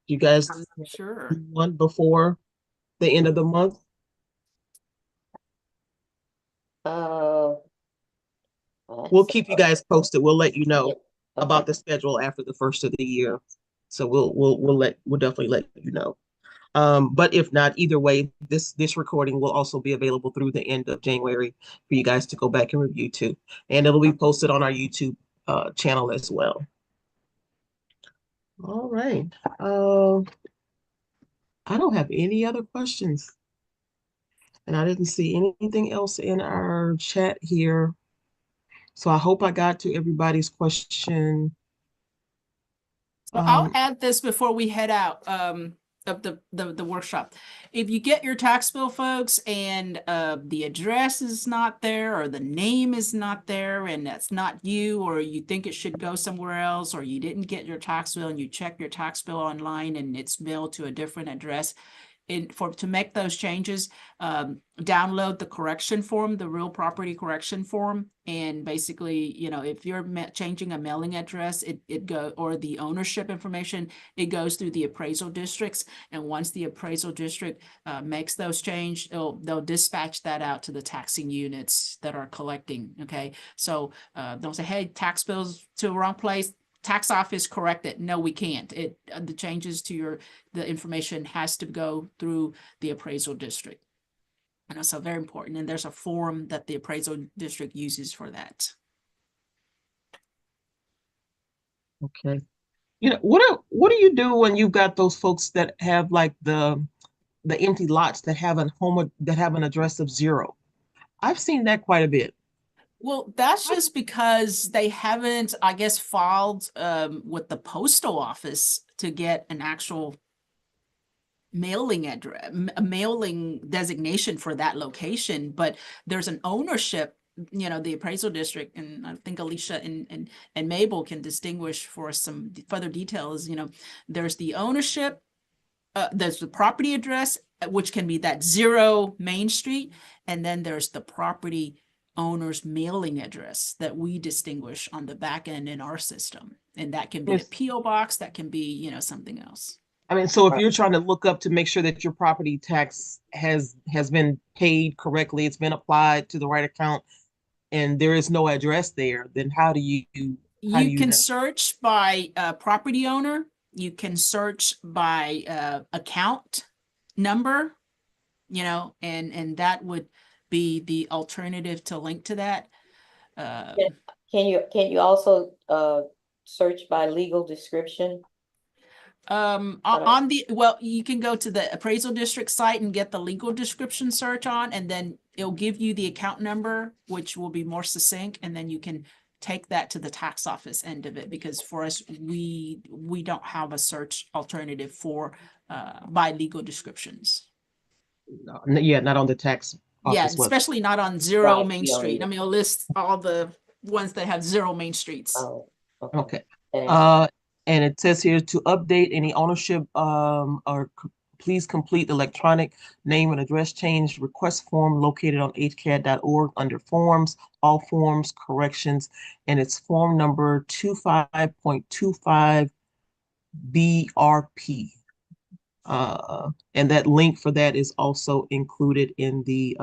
You guys I'm not sure. one before the end of the month? Uh, We'll keep you guys posted. We'll let you know yeah, about okay. the schedule after the first of the year. So we'll definitely let you know. But if not, either way, this recording will also be available through the end of January for you guys to go back and review too. And it'll be posted on our YouTube channel as well. All right. I don't have any other questions. And I didn't see anything else in our chat here. So I hope I got to everybody's question. So I'll add this before we head out of the workshop. If you get your tax bill, folks, and the address is not there or the name is not there and that's not you, or you think it should go somewhere else, or you didn't get your tax bill and you check your tax bill online and it's mailed to a different address, to make those changes, download the correction form, the real property correction form, and basically, if you're changing a mailing address, it go, or the ownership information, it goes through the appraisal districts, and once the appraisal district makes those change, they'll dispatch that out to the taxing units that are collecting. Okay, so don't say, hey, tax bills to the wrong place. Tax office corrected. No, we can't. The changes to the information has to go through the appraisal district. And that's very important. And there's a form that the appraisal district uses for that. Okay. What do you do when you've got those folks that have like the empty lots that have an address of 0? I've seen that quite a bit. Well, that's just because they haven't, I guess, filed with the postal office to get an actual mailing address, a mailing designation for that location, but there's an ownership, the appraisal district, and I think Alicia and Mabel can distinguish for some further details. There's the ownership, there's the property address, which can be that 0 Main Street, and then there's the property owner's mailing address that we distinguish on the back end in our system. And that can be a PO box, that can be, something else. I mean, so if you're trying to look up to make sure that your property tax has been paid correctly, it's been applied to the right account, and there is no address there, then how do you can search by property owner. You can search by account number, and that would be the alternative to link to that. Can you also search by legal description? You can go to the appraisal district site and get the legal description search on, and then it'll give you the account number, which will be more succinct, and then you can take that to the tax office end of it, because for us, we don't have a search alternative for by legal descriptions. Yeah, not on the tax office website. Especially not on 0 Main Street. I mean, it'll list all the ones that have 0 Main Streets. Oh, okay. And it says here to update any ownership please complete the electronic name and address change request form located on hcad.org under forms, all forms, corrections, and it's form number 25.25 BRP. And that link for that is also included in the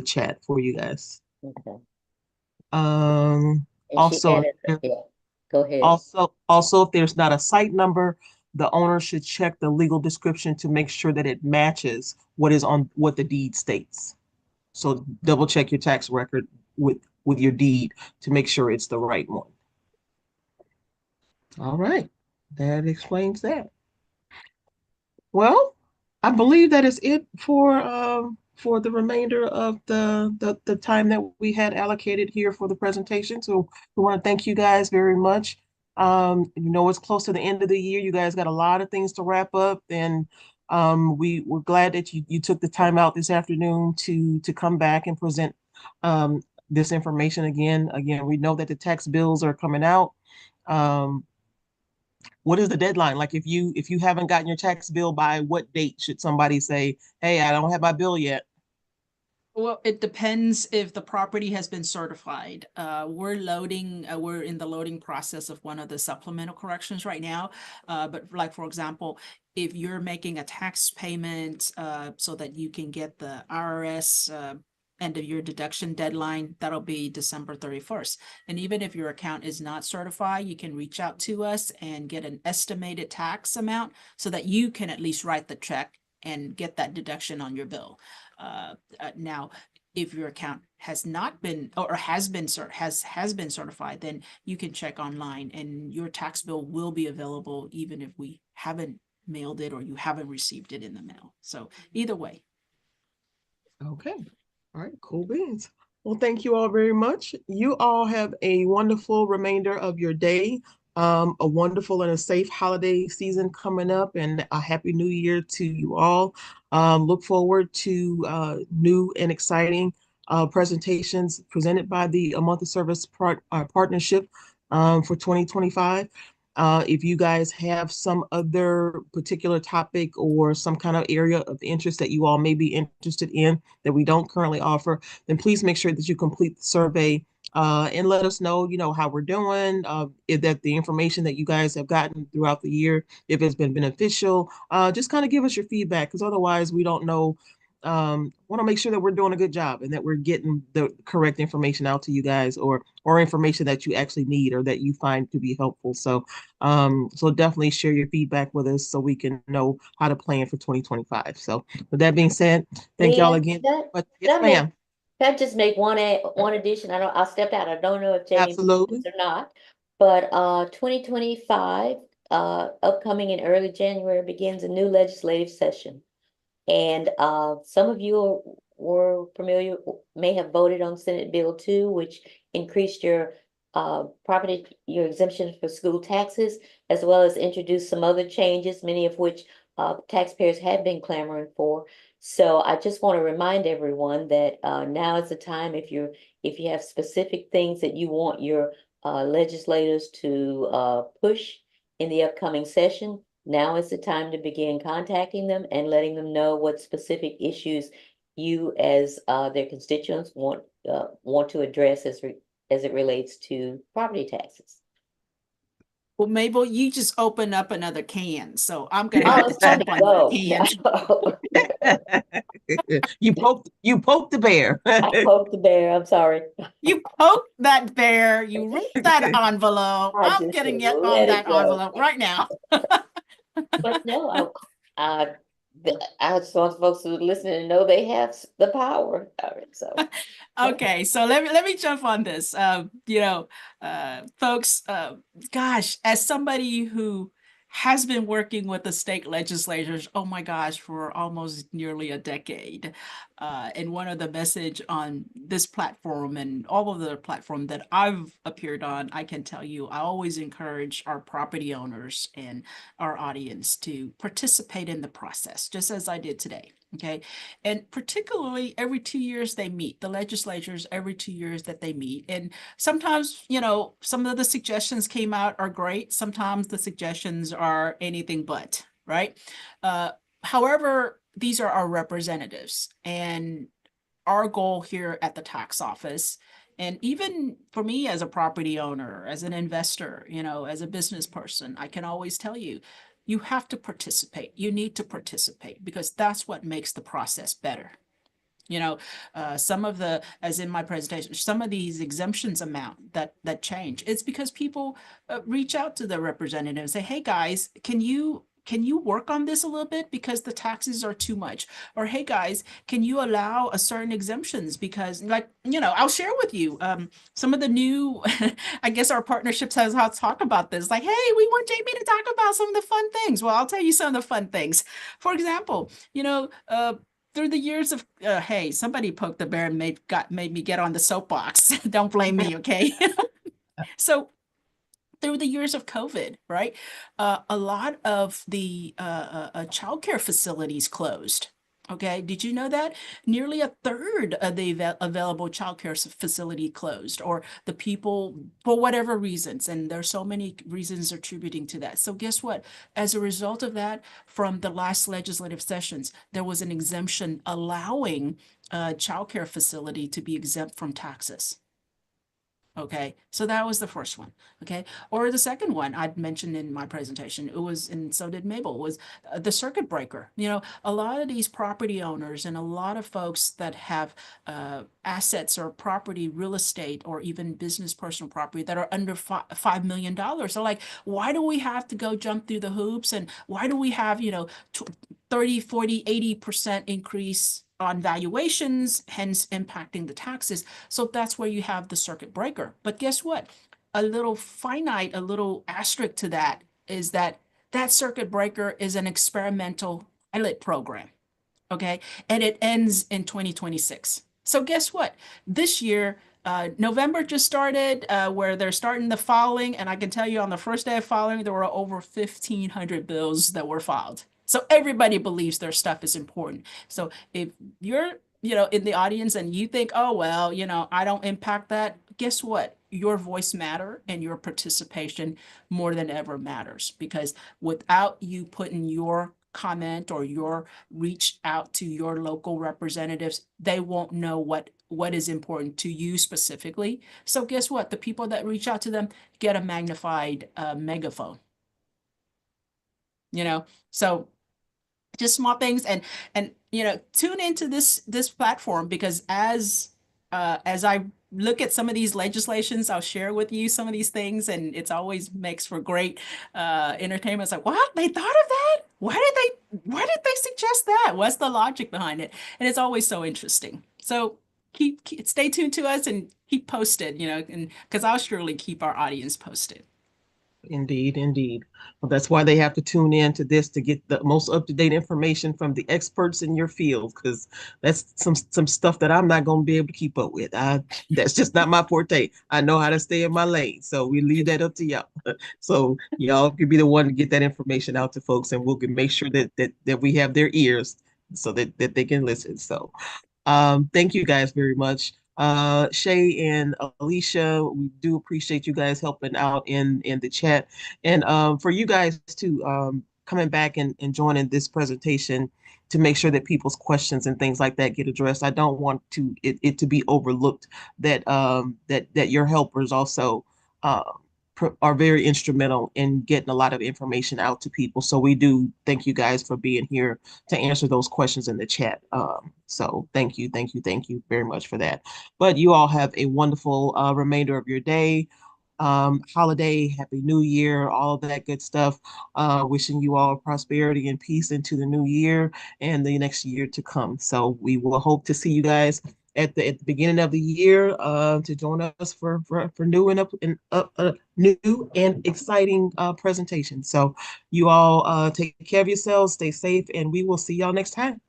chat for you guys. Okay. Also, go ahead. Also, if there's not a site number, the owner should check the legal description to make sure that it matches what the deed states. So double check your tax record with your deed to make sure it's the right one. All right, that explains that. Well, I believe that is it for for the remainder of the time that we had allocated here for the presentation. So we want to thank you guys very much. It's close to the end of the year. You guys got a lot of things to wrap up, and we're glad that you took the time out this afternoon to come back and present this information again. Again, we know that the tax bills are coming out. Um, what is the deadline? Like if you haven't gotten your tax bill, by what date should somebody say, hey, I don't have my bill yet? Well, it depends if the property has been certified. We're in the loading process of one of the supplemental corrections right now. But like, for example, if you're making a tax payment so that you can get the IRS end of year deduction deadline, that'll be December 31st. And even if your account is not certified, you can reach out to us and get an estimated tax amount so that you can at least write the check and get that deduction on your bill. Now, if your account has not been or has been certified, then you can check online and your tax bill will be available even if we haven't mailed it or you haven't received it in the mail. So either way. Okay. All right, cool beans. Well, thank you all very much. You all have a wonderful remainder of your day, a wonderful and a safe holiday season coming up, and a happy new year to you all. Look forward to new and exciting presentations presented by the A Month of Service Partnership for 2025. If you guys have some other particular topic or some kind of area of interest that you all may be interested in that we don't currently offer, then please make sure that you complete the survey and let us know, how we're doing, if that the information that you guys have gotten throughout the year, if it's been beneficial. Just kind of give us your feedback, because otherwise we don't know. Want to make sure that we're doing a good job and that we're getting the correct information out to you guys, or information that you actually need or that you find to be helpful. So definitely share your feedback with us so we can know how to plan for 2025. So with that being said, thank y'all Leah, again. that, But yes, that ma'am. can I just make one addition? I stepped out. I don't know if Jamie Absolutely. or not, but 2025, upcoming in early January begins a new legislative session. And some of you were familiar, may have voted on Senate Bill 2, which increased your your exemption for school taxes, as well as introduced some other changes, many of which taxpayers have been clamoring for. So I just want to remind everyone that now is the time, if you have specific things that you want your legislators to push in the upcoming session, now is the time to begin contacting them and letting them know what specific issues you as their constituents want to address as it relates to property taxes. Well, Mabel, you just opened up another can, so I'm gonna Oh, have to it's time jump to on go. that can. You poked the bear. I poked the bear. I'm sorry. You poked that bear, you ripped that envelope. I I'm just getting said, it on let it that go. envelope right now. But no, I just want folks who are listening to know they have the power. All right, so Okay, so let me jump on this. Folks, gosh, as somebody who has been working with the state legislators, oh my gosh, for almost nearly a decade. And one of the message on this platform and all of the platform that I've appeared on, I can tell you, I always encourage our property owners and our audience to participate in the process, just as I did today. Okay. And particularly every 2 years they meet, the legislatures every 2 years that they meet. And sometimes, some of the suggestions came out are great. Sometimes the suggestions are anything but, right? However, these are our representatives, and our goal here at the tax office, and even for me as a property owner, as an investor, as a business person, I can always tell you, you have to participate. You need to participate because that's what makes the process better. Some of as in my presentation, some of these exemptions amount that change. It's because people reach out to the representative and say, hey guys, can you work on this a little bit because the taxes are too much? Or, hey guys, can you allow a certain exemptions? Because I'll share with you some of the new, I guess our partnerships has how to talk about this. Like, hey, we want Jamie to talk about some of the fun things. Well, I'll tell you some of the fun things. For example, through the years of hey, somebody poked the bear and made me get on the soapbox. Don't blame me, okay? So through the years of COVID, right? A lot of the childcare facilities closed. Okay, did you know that? Nearly a third of the available childcare facility closed, or the people, for whatever reasons, and there's so many reasons attributing to that. So guess what? As a result of that, from the last legislative sessions, there was an exemption allowing a childcare facility to be exempt from taxes. Okay, so that was the first one. Okay, or the second one I'd mentioned in my presentation, it was, and so did Mabel, was the circuit breaker. You know, a lot of these property owners and a lot of folks that have assets or property, real estate, or even business personal property that are under $5 million. So like, why do we have to go jump through the hoops? And why do we have, 30, 40, 80% increase on valuations, hence impacting the taxes? So that's where you have the circuit breaker. But guess what? A little asterisk to that is that circuit breaker is an experimental pilot program. Okay. And it ends in 2026. So guess what? This year, November just started where they're starting the filing. And I can tell you on the first day of filing, there were over 1,500 bills that were filed. So everybody believes their stuff is important. So if you're, in the audience and you think, oh, well, I don't impact that, guess what? Your voice matter and your participation more than ever matters, because without you putting your comment or your reach out to your local representatives, they won't know what is important to you specifically. So guess what? The people that reach out to them get a magnified megaphone. So just small things, and tune into this platform, because as I look at some of these legislations, I'll share with you some of these things, and it's always makes for great entertainment. It's like, what? They thought of that? Why did they suggest that? What's the logic behind it? And it's always so interesting. So stay tuned to us and keep posted, and because I'll surely keep our audience posted. Indeed, indeed. Well, that's why they have to tune in to this to get the most up-to-date information from the experts in your field, because that's some stuff that I'm not going to be able to keep up with. That's just not my forte. I know how to stay in my lane, so we leave that up to y'all. So y'all could be the one to get that information out to folks, and we'll make sure that we have their ears so that they can listen. So thank you guys very much. Shay and Alicia, we do appreciate you guys helping out in the chat. And for you guys to coming back and joining this presentation to make sure that people's questions and things like that get addressed. I don't want it to be overlooked that that your helpers also are very instrumental in getting a lot of information out to people. So we do thank you guys for being here to answer those questions in the chat. So thank you very much for that. But you all have a wonderful remainder of your day, holiday, happy new year, all of that good stuff. Wishing you all prosperity and peace into the new year and the next year to come. So we will hope to see you guys at the beginning of the year to join us for new new and exciting presentations. So you all take care of yourselves, stay safe, and we will see y'all next time.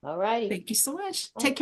All righty. Thank you so much. Take care.